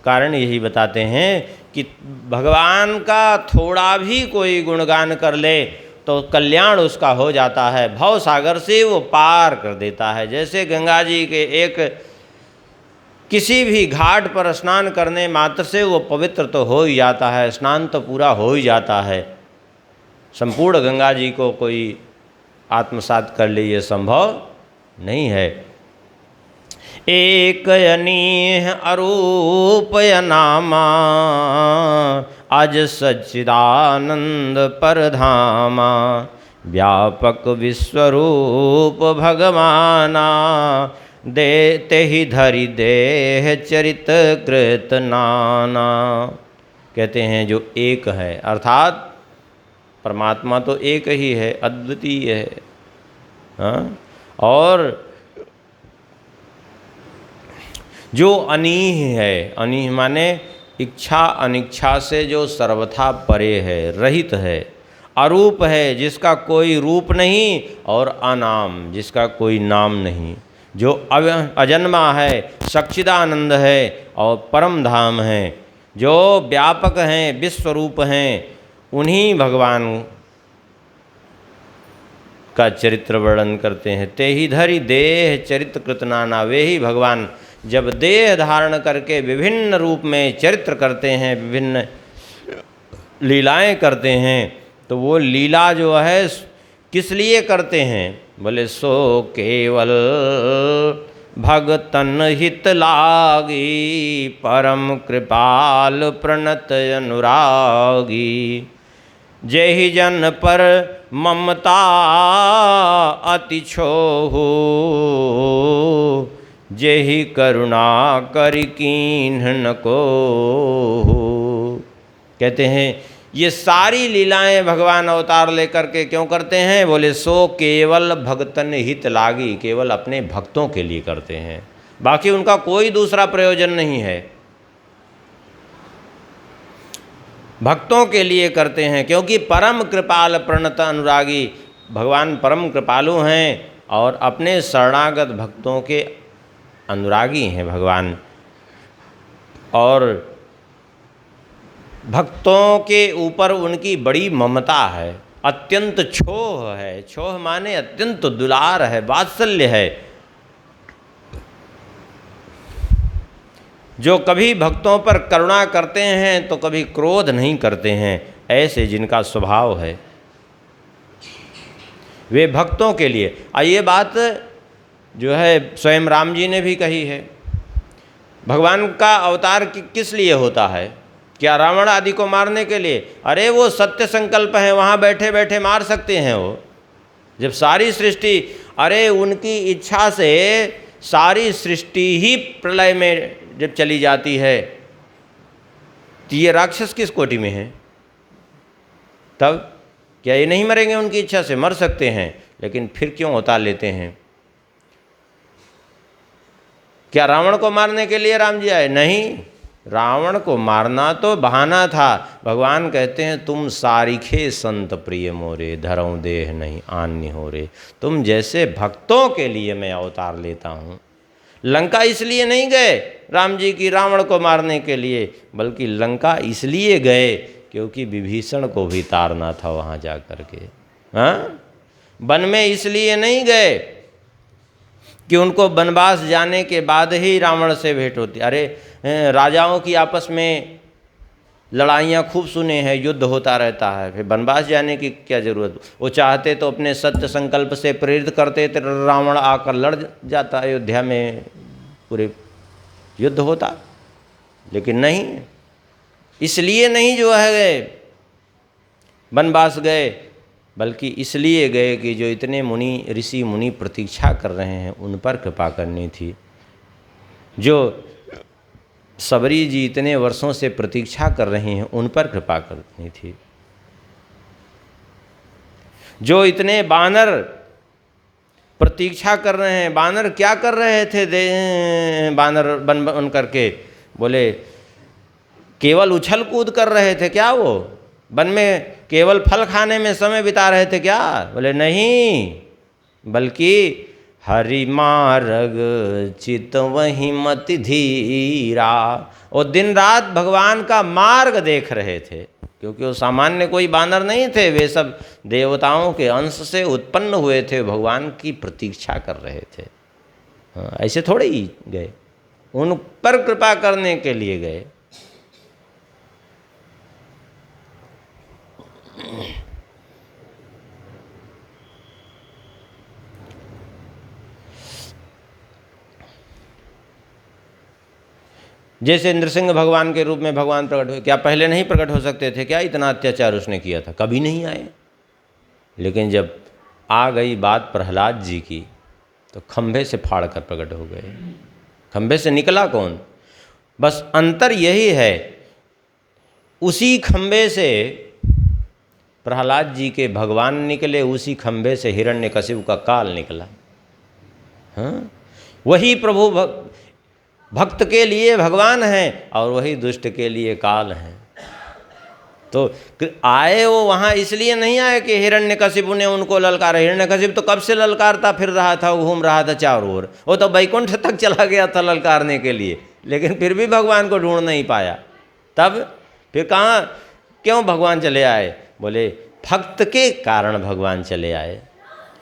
कारण यही बताते हैं कि भगवान का थोड़ा भी कोई गुणगान कर ले तो कल्याण उसका हो जाता है, भव सागर से वो पार कर देता है। जैसे गंगा जी के एक किसी भी घाट पर स्नान करने मात्र से वो पवित्र तो हो ही जाता है, स्नान तो पूरा हो ही जाता है। संपूर्ण गंगा जी को कोई आत्मसात कर ले ये संभव नहीं है। एक अनीह अरूपय नामा, अज सच्चिदानंद परधामा, व्यापक विश्वरूप भगवाना, देते ही धरि देह चरित कृत नाना। कहते हैं जो एक है, अर्थात परमात्मा तो एक ही है, अद्वितीय है। हाँ? और जो अनीह है, अनीह माने इच्छा अनिच्छा से जो सर्वथा परे है, रहित है। अरूप है, जिसका कोई रूप नहीं, और अनाम, जिसका कोई नाम नहीं। जो अजन्मा है, सच्चिदानंद है और परम धाम है। जो व्यापक हैं, विश्वरूप हैं, उन्हीं भगवान का चरित्र वर्णन करते हैं। ते ही धरि देह चरित्र कृत नाना, वे ही भगवान जब देह धारण करके विभिन्न रूप में चरित्र करते हैं, विभिन्न लीलाएं करते हैं, तो वो लीला जो है किस लिए करते हैं? बोले सो केवल भगतन हित लागी, परम कृपाल प्रणत अनुरागी। जेहि जन पर ममता अति छोहु, जेहि करुणा करि कीन्ह न कोहु। कहते हैं ये सारी लीलाएं भगवान अवतार लेकर के क्यों करते हैं? बोले सो केवल भगतन हित लागी, केवल अपने भक्तों के लिए करते हैं, बाकी उनका कोई दूसरा प्रयोजन नहीं है। भक्तों के लिए करते हैं, क्योंकि परम कृपाल प्रणत अनुरागी, भगवान परम कृपालु हैं और अपने शरणागत भक्तों के अनुरागी हैं भगवान। और भक्तों के ऊपर उनकी बड़ी ममता है, अत्यंत छोह है। छोह माने अत्यंत दुलार है, वात्सल्य है। जो कभी भक्तों पर करुणा करते हैं तो कभी क्रोध नहीं करते हैं, ऐसे जिनका स्वभाव है वे भक्तों के लिए। ये बात जो है स्वयं राम जी ने भी कही है। भगवान का अवतार किस लिए होता है? क्या रावण आदि को मारने के लिए? अरे वो सत्य संकल्प है, वहाँ बैठे बैठे मार सकते हैं वो। जब सारी सृष्टि, अरे उनकी इच्छा से सारी सृष्टि ही प्रलय में जब चली जाती है, तो ये राक्षस किस कोटि में है? तब क्या ये नहीं मरेंगे? उनकी इच्छा से मर सकते हैं, लेकिन फिर क्यों अवतार लेते हैं? क्या रावण को मारने के लिए राम जी आए? नहीं, रावण को मारना तो बहाना था। भगवान कहते हैं तुम सारिखे संत प्रिय मोरे, धरऊँ देह नहीं आन्य हो रे। तुम जैसे भक्तों के लिए मैं अवतार लेता हूँ। लंका इसलिए नहीं गए राम जी की रावण को मारने के लिए, बल्कि लंका इसलिए गए क्योंकि विभीषण को भी तारना था वहाँ जा कर के। हाँ, वन में इसलिए नहीं गए कि उनको वनवास जाने के बाद ही रावण से भेंट होती। अरे राजाओं की आपस में लड़ाइयाँ खूब सुने हैं, युद्ध होता रहता है, फिर वनवास जाने की क्या ज़रूरत। वो चाहते तो अपने सत्य संकल्प से प्रेरित करते थे, रावण आकर लड़ जाता, अयोध्या में पूरे युद्ध होता, लेकिन नहीं। इसलिए नहीं जो है गए वनवास गए, बल्कि इसलिए गए कि जो इतने मुनि ऋषि मुनि प्रतीक्षा कर रहे हैं उन पर कृपा करनी थी। जो सबरी जी इतने वर्षों से प्रतीक्षा कर रहे हैं उन पर कृपा करनी थी। जो इतने बानर प्रतीक्षा कर रहे हैं, बानर क्या कर रहे थे, बानर बन करके बोले केवल उछल कूद कर रहे थे क्या, वो वन में केवल फल खाने में समय बिता रहे थे क्या? बोले नहीं, बल्कि हरि मार्ग चित वही मति धीरा। और दिन रात भगवान का मार्ग देख रहे थे, क्योंकि वो सामान्य कोई बानर नहीं थे, वे सब देवताओं के अंश से उत्पन्न हुए थे, भगवान की प्रतीक्षा कर रहे थे। ऐसे थोड़े ही गए, उन पर कृपा करने के लिए गए। जैसे नृसिंह भगवान के रूप में भगवान प्रकट हुए, क्या पहले नहीं प्रकट हो सकते थे क्या? इतना अत्याचार उसने किया था, कभी नहीं आए। लेकिन जब आ गई बात प्रहलाद जी की तो खंभे से फाड़ कर प्रकट हो गए। खंभे से निकला कौन? बस अंतर यही है, उसी खंभे से प्रहलाद जी के भगवान निकले, उसी खंभे से हिरण्यकशिपु का काल निकला। हाँ, वही प्रभु भक्त के लिए भगवान हैं और वही दुष्ट के लिए काल हैं। तो आए वो वहाँ इसलिए नहीं आए कि हिरण्यकशिपु ने उनको ललकारा। हिरण्यकशिपु तो कब से ललकारता फिर रहा था, घूम रहा था चारों ओर, वो तो वैकुंठ तक चला गया था ललकारने के लिए, लेकिन फिर भी भगवान को ढूंढ नहीं पाया। तब फिर कहाँ क्यों भगवान चले आए? बोले भक्त के कारण भगवान चले आए।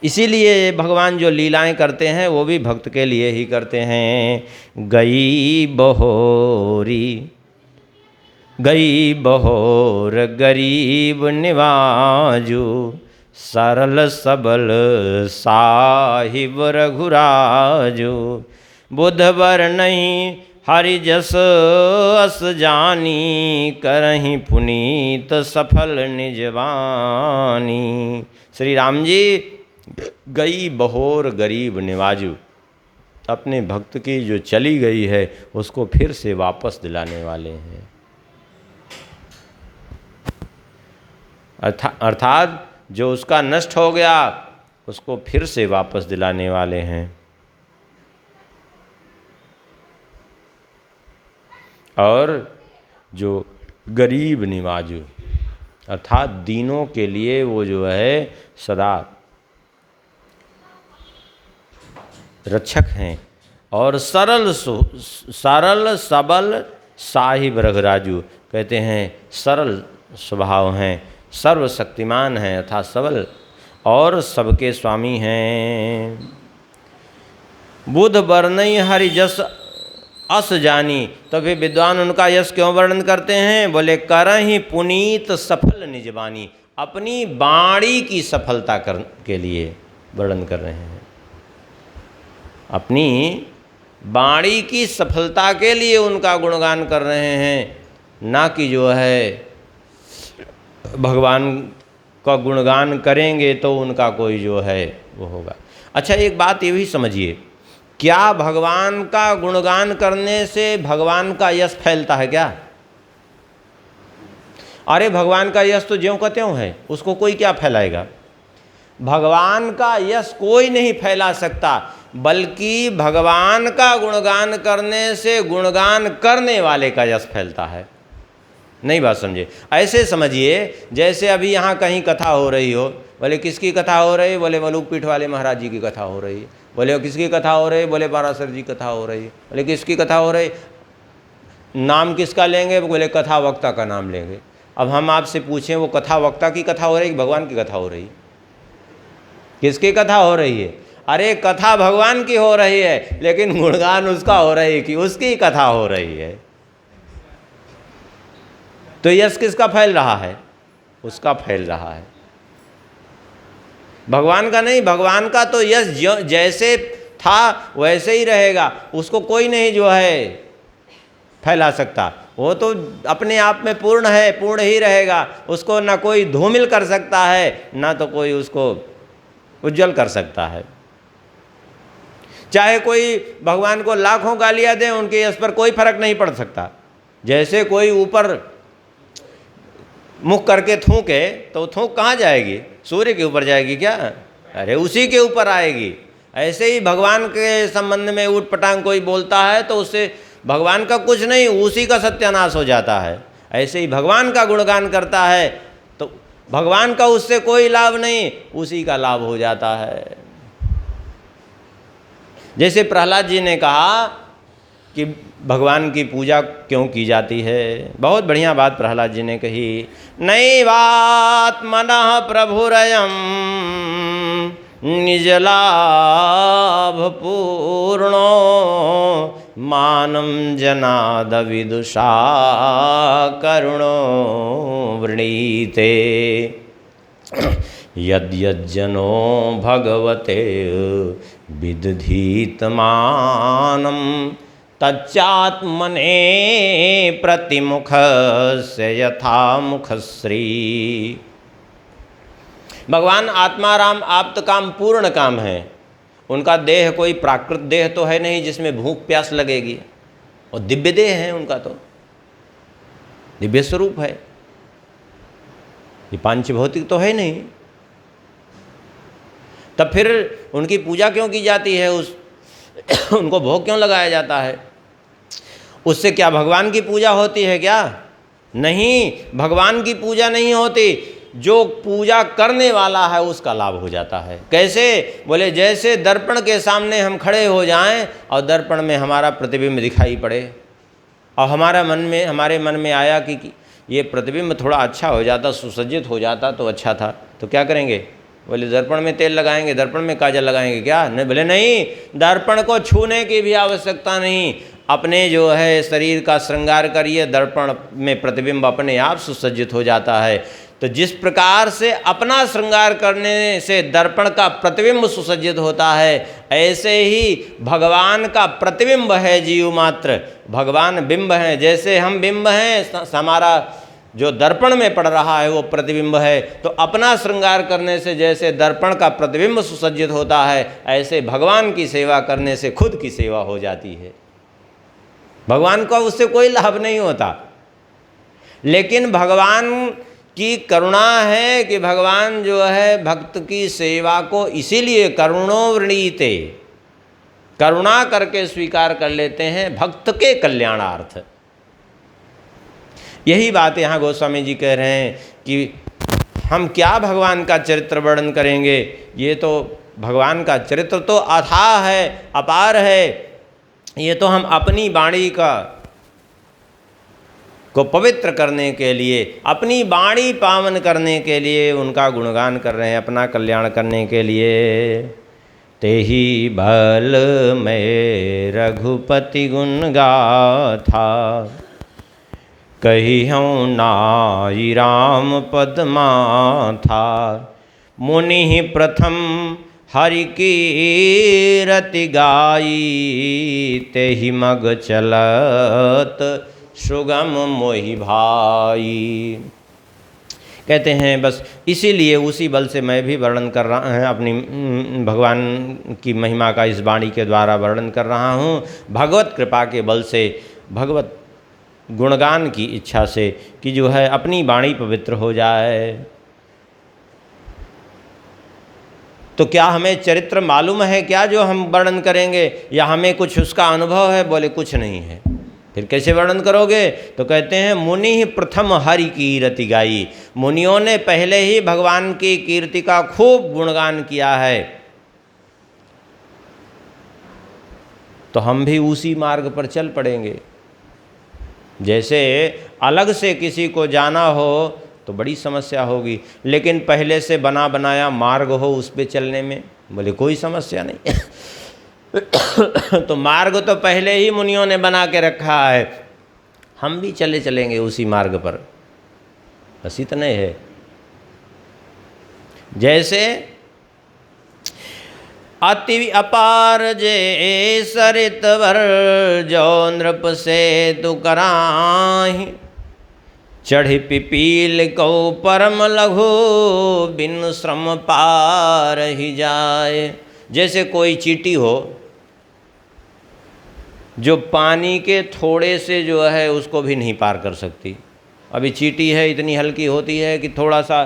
इसीलिए भगवान जो लीलाएं करते हैं वो भी भक्त के लिए ही करते हैं। गई बहोरी गई बहोर गरीब निवाजू, सरल सबल साहिब रघुराजू, बुधवर नहीं हरि जस अस जानी, करहीं पुनीत सफल निजवानी। श्री राम जी गई बहोर गरीब निवाजू, अपने भक्त की जो चली गई है उसको फिर से वापस दिलाने वाले हैं। अर्थात जो उसका नष्ट हो गया उसको फिर से वापस दिलाने वाले हैं। और जो गरीब निवाजू अर्थात दीनों के लिए वो जो है सदा रक्षक हैं। और सरल सबल साहिब रघुराजू कहते हैं सरल स्वभाव हैं, सर्वशक्तिमान हैं अर्थात सबल और सबके स्वामी हैं। बुध वर्णय हरि जस अस जानी, तो फिर विद्वान उनका यश क्यों वर्णन करते हैं? बोले करहीं पुनीत सफल निजवानी, अपनी वाणी की सफलता के लिए वर्णन कर रहे हैं। अपनी वाणी की सफलता के लिए उनका गुणगान कर रहे हैं, ना कि जो है भगवान का गुणगान करेंगे तो उनका कोई जो है वो होगा। अच्छा, एक बात ये भी समझिए, क्या भगवान का गुणगान करने से भगवान का यश फैलता है क्या? अरे भगवान का यश तो ज्यों का त्यों है, उसको कोई क्या फैलाएगा? भगवान का यश कोई नहीं फैला सकता, बल्कि भगवान का गुणगान करने से गुणगान करने वाले का यश फैलता है। नहीं बात समझे? ऐसे समझिए जैसे अभी यहाँ कहीं कथा हो रही हो, बोले किसकी कथा हो रही? बोले मलूक पीठ वाले महाराज जी की कथा हो रही है। बोले किसकी कथा हो रही? बोले पाराशर जी कथा हो रही है। बोले किसकी कथा हो रही? नाम किसका लेंगे? बोले कथा वक्ता का नाम लेंगे। अब हम आपसे पूछें वो कथा वक्ता की कथा हो रही है कि भगवान की कथा हो रही है? किसकी कथा हो रही है? अरे कथा भगवान की हो रही है, लेकिन गुणगान उसका हो रही है कि उसकी कथा हो रही है। तो यश किसका फैल रहा है? उसका फैल रहा है, भगवान का नहीं। भगवान का तो यश जैसे था वैसे ही रहेगा, उसको कोई नहीं जो है फैला सकता। वो तो अपने आप में पूर्ण है, पूर्ण ही रहेगा। उसको ना कोई धूमिल कर सकता है, ना तो कोई उसको उज्जवल कर सकता है। चाहे कोई भगवान को लाखों गालियां दें, उनके यश पर कोई फर्क नहीं पड़ सकता। जैसे कोई ऊपर मुख करके थूके तो थूक कहाँ जाएगी? सूर्य के ऊपर जाएगी क्या? अरे उसी के ऊपर आएगी। ऐसे ही भगवान के संबंध में ऊट पटांग कोई बोलता है तो उससे भगवान का कुछ नहीं, उसी का सत्यानाश हो जाता है। ऐसे ही भगवान का गुणगान करता है तो भगवान का उससे कोई लाभ नहीं, उसी का लाभ हो जाता है। जैसे प्रहलाद जी ने कहा कि भगवान की पूजा क्यों की जाती है, बहुत बढ़िया बात प्रहलाद जी ने कही। नैवात्मनः प्रभुरयं निजलाभ पूर्णो मानं जनाद विदुषा करुणो वृणीते यद्यज्जनो भगवते विदधीतमानं तच्चात्मने प्रतिमुख से यथा मुखश्री। भगवान आत्माराम आप्त काम पूर्ण काम है। उनका देह कोई प्राकृत देह तो है नहीं जिसमें भूख प्यास लगेगी, और दिव्य देह है उनका, तो दिव्य स्वरूप है। ये पांचभौतिक तो है नहीं। तब फिर उनकी पूजा क्यों की जाती है? उनको भोग क्यों लगाया जाता है? उससे क्या भगवान की पूजा होती है क्या? नहीं, भगवान की पूजा नहीं होती। जो पूजा करने वाला है उसका लाभ हो जाता है। कैसे? बोले जैसे दर्पण के सामने हम खड़े हो जाएं और दर्पण में हमारा प्रतिबिंब दिखाई पड़े, और हमारे मन में आया कि ये प्रतिबिंब थोड़ा अच्छा हो जाता, सुसज्जित हो जाता तो अच्छा था, तो क्या करेंगे? बोले दर्पण में तेल लगाएंगे, दर्पण में काजल लगाएंगे क्या? नहीं। बोले नहीं, दर्पण को छूने की भी आवश्यकता नहीं। अपने जो है शरीर का श्रृंगार करिए, दर्पण में प्रतिबिंब अपने आप सुसज्जित हो जाता है। तो जिस प्रकार से अपना श्रृंगार करने से दर्पण का प्रतिबिंब सुसज्जित होता है, ऐसे ही भगवान का प्रतिबिंब है जीव मात्र। भगवान बिंब हैं, जैसे हम बिंब हैं, हमारा जो दर्पण में पड़ रहा है वो प्रतिबिंब है। तो अपना श्रृंगार करने से जैसे दर्पण का प्रतिबिंब सुसज्जित होता है, ऐसे भगवान की सेवा करने से खुद की सेवा हो जाती है। भगवान को उससे कोई लाभ नहीं होता, लेकिन भगवान की करुणा है कि भगवान जो है भक्त की सेवा को इसीलिए करुणो वृणीते, करुणा करके स्वीकार कर लेते हैं भक्त के कल्याणार्थ। यही बात यहाँ गोस्वामी जी कह रहे हैं कि हम क्या भगवान का चरित्र वर्णन करेंगे। ये तो भगवान का चरित्र तो अथाह है, अपार है। ये तो हम अपनी वाणी को पवित्र करने के लिए, अपनी वाणी पावन करने के लिए उनका गुणगान कर रहे हैं, अपना कल्याण करने के लिए। तेहि बल में रघुपति गुण गाथा, कही हूँ नाई राम पद माथा। मुनि प्रथम हरि की रति गाई, तेहि मग चलत सुगम मोहि भाई। कहते हैं बस इसीलिए उसी बल से मैं भी वर्णन कर रहा हूँ, अपनी भगवान की महिमा का इस वाणी के द्वारा वर्णन कर रहा हूँ। भगवत कृपा के बल से, भगवत गुणगान की इच्छा से कि जो है अपनी वाणी पवित्र हो जाए। तो क्या हमें चरित्र मालूम है क्या जो हम वर्णन करेंगे, या हमें कुछ उसका अनुभव है? बोले कुछ नहीं है। फिर कैसे वर्णन करोगे? तो कहते हैं मुनि ही प्रथम हरि की रति गाई। मुनियों ने पहले ही भगवान की कीर्ति का खूब गुणगान किया है, तो हम भी उसी मार्ग पर चल पड़ेंगे। जैसे अलग से किसी को जाना हो तो बड़ी समस्या होगी, लेकिन पहले से बना बनाया मार्ग हो उस पे चलने में बोले कोई समस्या नहीं। तो मार्ग तो पहले ही मुनियों ने बना के रखा है, हम भी चलेंगे उसी मार्ग पर, बस इतने है। जैसे अति अपार जे सरित वर, जो नृप से तु कराहि, चढ़ी पिपील को परम लघु, बिन श्रम पार ही जाए। जैसे कोई चींटी हो जो पानी के थोड़े से जो है उसको भी नहीं पार कर सकती। अभी चींटी है इतनी हल्की होती है कि थोड़ा सा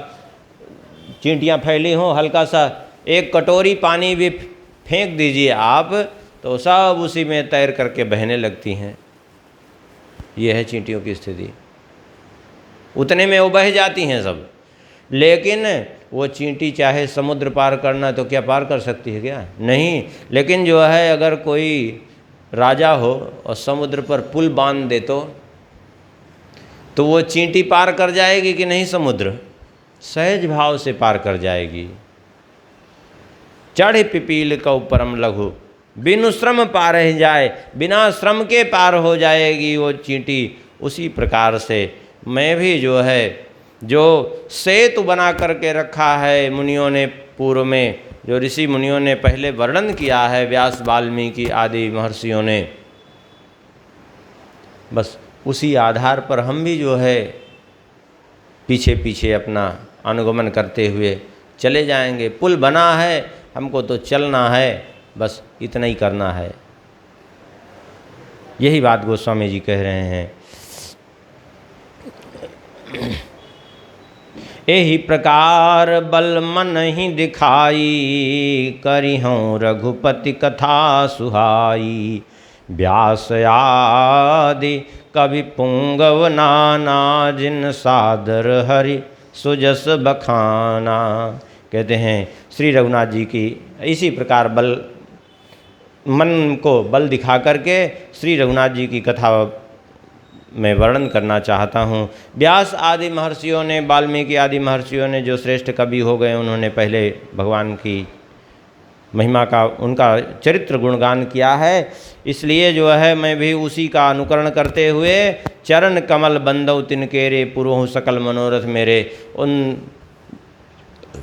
चींटियाँ फैली हों, हल्का सा एक कटोरी पानी भी फेंक दीजिए आप तो सब उसी में तैर करके बहने लगती हैं। ये है चींटियों की स्थिति, उतने में वो बह जाती हैं सब। लेकिन वो चींटी चाहे समुद्र पार करना तो क्या पार कर सकती है क्या? नहीं। लेकिन जो है अगर कोई राजा हो और समुद्र पर पुल बांध दे तो वो चींटी पार कर जाएगी कि नहीं? समुद्र सहज भाव से पार कर जाएगी। चढ़े पिपील को परम लघु, बिनु श्रम पार ही जाए, बिना श्रम के पार हो जाएगी वो चींटी। उसी प्रकार से मैं भी जो है जो सेतु बना करके रखा है मुनियों ने पूर्व में, जो ऋषि मुनियों ने पहले वर्णन किया है, व्यास वाल्मीकि आदि महर्षियों ने, बस उसी आधार पर हम भी जो है पीछे पीछे अपना अनुगमन करते हुए चले जाएंगे। पुल बना है, हमको तो चलना है, बस इतना ही करना है। यही बात गोस्वामी जी कह रहे हैं। एहि प्रकार बल मन ही दिखाई, करिहूँ रघुपति कथा सुहाई। व्यास आदि कवि पुंगव नाना, जिन सादर हरि सुजस बखाना। कहते हैं श्री रघुनाथ जी की इसी प्रकार मन को बल दिखा करके श्री रघुनाथ जी की कथा मैं वर्णन करना चाहता हूँ। व्यास आदि महर्षियों ने, वाल्मीकि आदि महर्षियों ने जो श्रेष्ठ कवि हो गए, उन्होंने पहले भगवान की महिमा का, उनका चरित्र गुणगान किया है। इसलिए जो है मैं भी उसी का अनुकरण करते हुए चरण कमल बंदौ तिनकेरे, पुरहु सकल मनोरथ मेरे, उन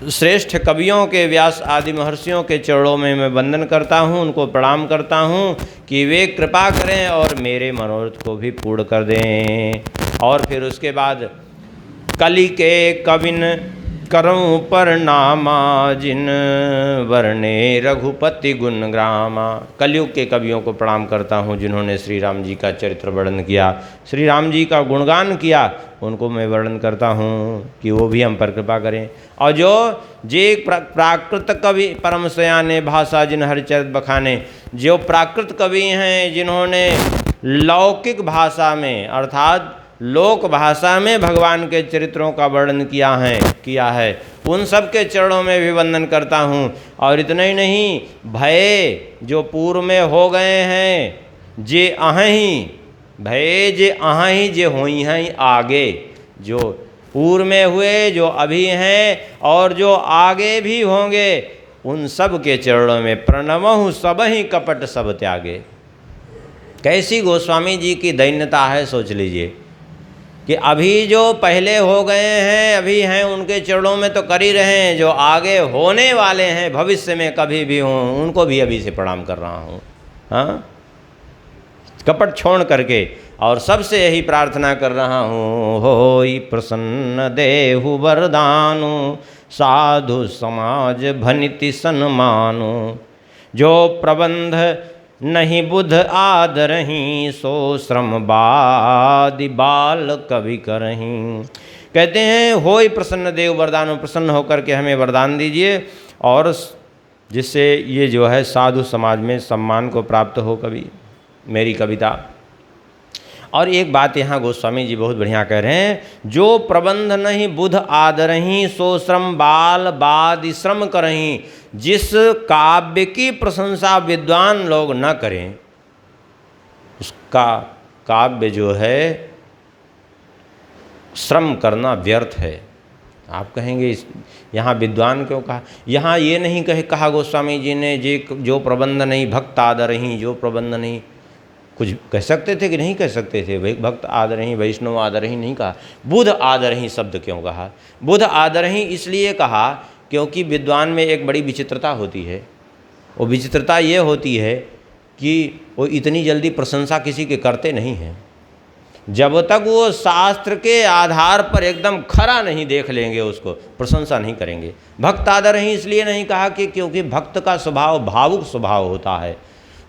श्रेष्ठ कवियों के, व्यास आदि महर्षियों के चरणों में मैं वंदन करता हूँ, उनको प्रणाम करता हूँ कि वे कृपा करें और मेरे मनोरथ को भी पूर्ण कर दें। और फिर उसके बाद कलि के कविन करऊँ परनामा, जिन वर्णे रघुपति गुण ग्रामा। कलयुग के कवियों को प्रणाम करता हूँ जिन्होंने श्री राम जी का चरित्र वर्णन किया, श्री राम जी का गुणगान किया, उनको मैं वर्णन करता हूँ कि वो भी हम पर कृपा करें। और जो जे प्राकृत कवि परम सयाने, भाषा जिन हरिचरित बखाने, जो प्राकृत कवि हैं जिन्होंने लौकिक भाषा में अर्थात लोक भाषा में भगवान के चरित्रों का वर्णन किया है, उन सब के चरणों में भी वंदन करता हूँ। और इतना ही नहीं, भय जो पूर्व में हो गए हैं, जे अहीं भय जे अहीं जे होई हैं आगे, जो पूर्व में हुए, जो अभी हैं और जो आगे भी होंगे, उन सब के चरणों में प्रणमहु सब ही कपट सब त्यागे। कैसी गोस्वामी जी की दैन्यता है, सोच लीजिए कि अभी जो पहले हो गए हैं, अभी हैं, उनके चरणों में तो कर ही रहे हैं, जो आगे होने वाले हैं, भविष्य में कभी भी हों, उनको भी अभी से प्रणाम कर रहा हूँ। हाँ, कपट छोड़ करके, और सबसे यही प्रार्थना कर रहा हूँ, होई प्रसन्न देहु वरदानु, साधु समाज भनिति सन्मानु। जो प्रबंध नहीं बुध आदरहीं, सो श्रम बादि बाल कवि करहीं। कहते हैं होई प्रसन्न देव वरदानु, प्रसन्न होकर के हमें वरदान दीजिए और जिससे ये जो है साधु समाज में सम्मान को प्राप्त हो कवि, मेरी कविता। और एक बात यहाँ गोस्वामी जी बहुत बढ़िया कह रहे हैं, जो प्रबंध नहीं बुध आदरहीं, सो श्रम बाल बादि श्रम करहीं। जिस काव्य की प्रशंसा विद्वान लोग न करें, उसका काव्य जो है श्रम करना व्यर्थ है। आप कहेंगे यहाँ विद्वान क्यों कहा? यहाँ ये नहीं कहा गोस्वामी जी ने जो प्रबंध नहीं भक्त आदरही, जो प्रबंध नहीं, कुछ कह सकते थे कि नहीं कह सकते थे? भक्त आदरही, वैष्णव आदरही नहीं कहा, बुध आदरही शब्द क्यों कहा? बुध आदरही इसलिए कहा क्योंकि विद्वान में एक बड़ी विचित्रता होती है। वो विचित्रता ये होती है कि वो इतनी जल्दी प्रशंसा किसी के करते नहीं हैं। जब तक वो शास्त्र के आधार पर एकदम खरा नहीं देख लेंगे उसको प्रशंसा नहीं करेंगे। भक्त आदरही इसलिए नहीं कहा कि क्योंकि भक्त का स्वभाव भावुक स्वभाव होता है।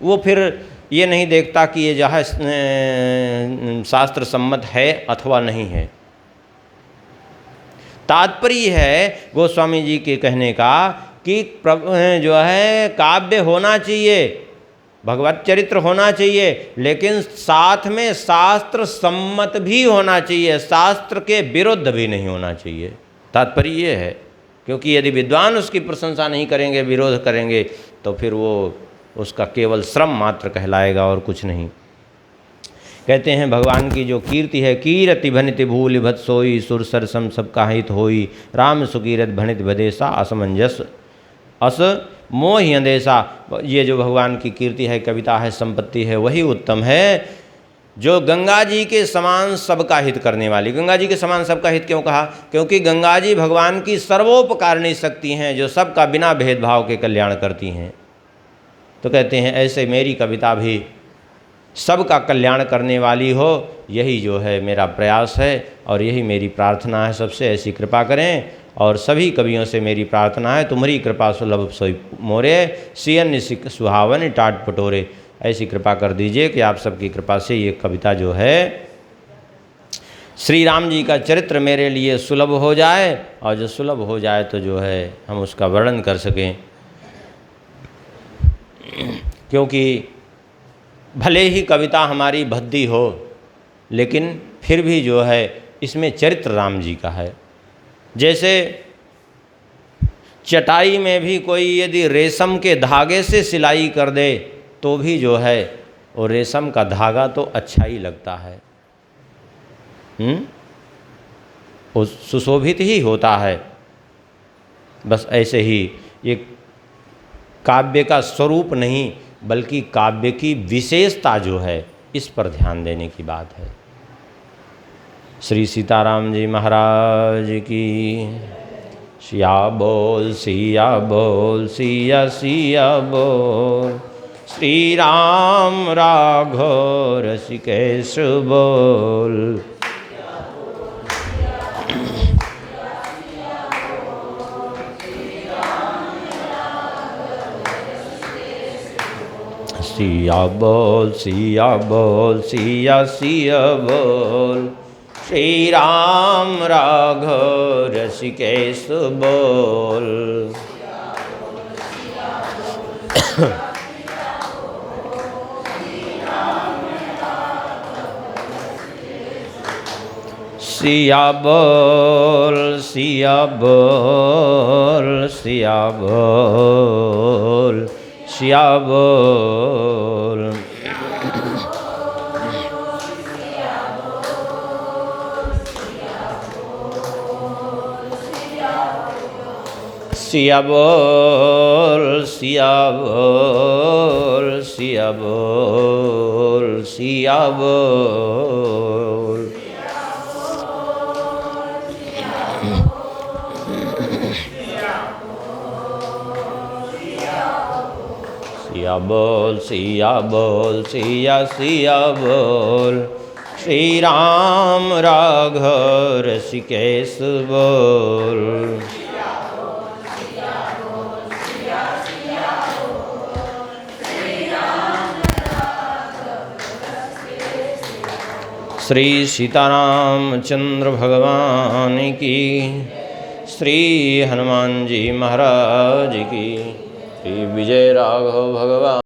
वो फिर ये नहीं देखता कि ये जो है शास्त्र सम्मत है अथवा नहीं है। तात्पर्य है गोस्वामी जी के कहने का कि जो है काव्य होना चाहिए, भगवत चरित्र होना चाहिए, लेकिन साथ में शास्त्र सम्मत भी होना चाहिए, शास्त्र के विरुद्ध भी नहीं होना चाहिए। तात्पर्य ये है, क्योंकि यदि विद्वान उसकी प्रशंसा नहीं करेंगे, विरोध करेंगे, तो फिर वो उसका केवल श्रम मात्र कहलाएगा और कुछ नहीं। कहते हैं भगवान की जो कीर्ति है, कीरति भनित भूल भत सोई, सुर सरसम सबका हित होई, राम सुकीरत भनित भदेसा, असमंजस अस मोहि अंदेशा। ये जो भगवान की कीर्ति है, कविता है, संपत्ति है, वही उत्तम है जो गंगा जी के समान सबका हित करने वाली। गंगा जी के समान सबका हित क्यों कहा? क्योंकि गंगा जी भगवान की सर्वोपकारिणी शक्ति हैं जो सबका बिना भेदभाव के कल्याण करती हैं। तो कहते हैं ऐसे मेरी कविता भी सबका कल्याण करने वाली हो, यही जो है मेरा प्रयास है और यही मेरी प्रार्थना है। सबसे ऐसी कृपा करें और सभी कवियों से मेरी प्रार्थना है, तुम्हारी कृपा सुलभ सोई मोरे, सियन सुहावन टाट पटोरे। ऐसी कृपा कर दीजिए कि आप सबकी कृपा से ये कविता जो है श्री राम जी का चरित्र मेरे लिए सुलभ हो जाए, और जो सुलभ हो जाए तो जो है हम उसका वर्णन कर सकें। क्योंकि भले ही कविता हमारी भद्दी हो, लेकिन फिर भी जो है इसमें चरित्र राम जी का है। जैसे चटाई में भी कोई यदि रेशम के धागे से सिलाई कर दे तो भी जो है वो रेशम का धागा तो अच्छा ही लगता है, वो सुशोभित ही होता है। बस ऐसे ही ये काव्य का स्वरूप नहीं बल्कि काव्य की विशेषता जो है इस पर ध्यान देने की बात है। श्री सीताराम जी महाराज की। सिया बोल सिया बोल, सिया सिया बोल, श्री राम राघव रसिकेश बोल। सिया बोल सिया बोल, सिया सिया बोल, श्री राम राघव रसिकेश बोल। सिया बोल सिया बोल, सिया बोल सिया बोल। सिया बोल सिया बोल, सिया बोल सिया बोल। सिया बोल सिया बोल, सिया सिया बोल, श्री राम राघव रसिकेश बोल। श्री सीताराम चंद्र भगवान की, श्री हनुमान जी महाराज की, श्री विजय राघव भगवान।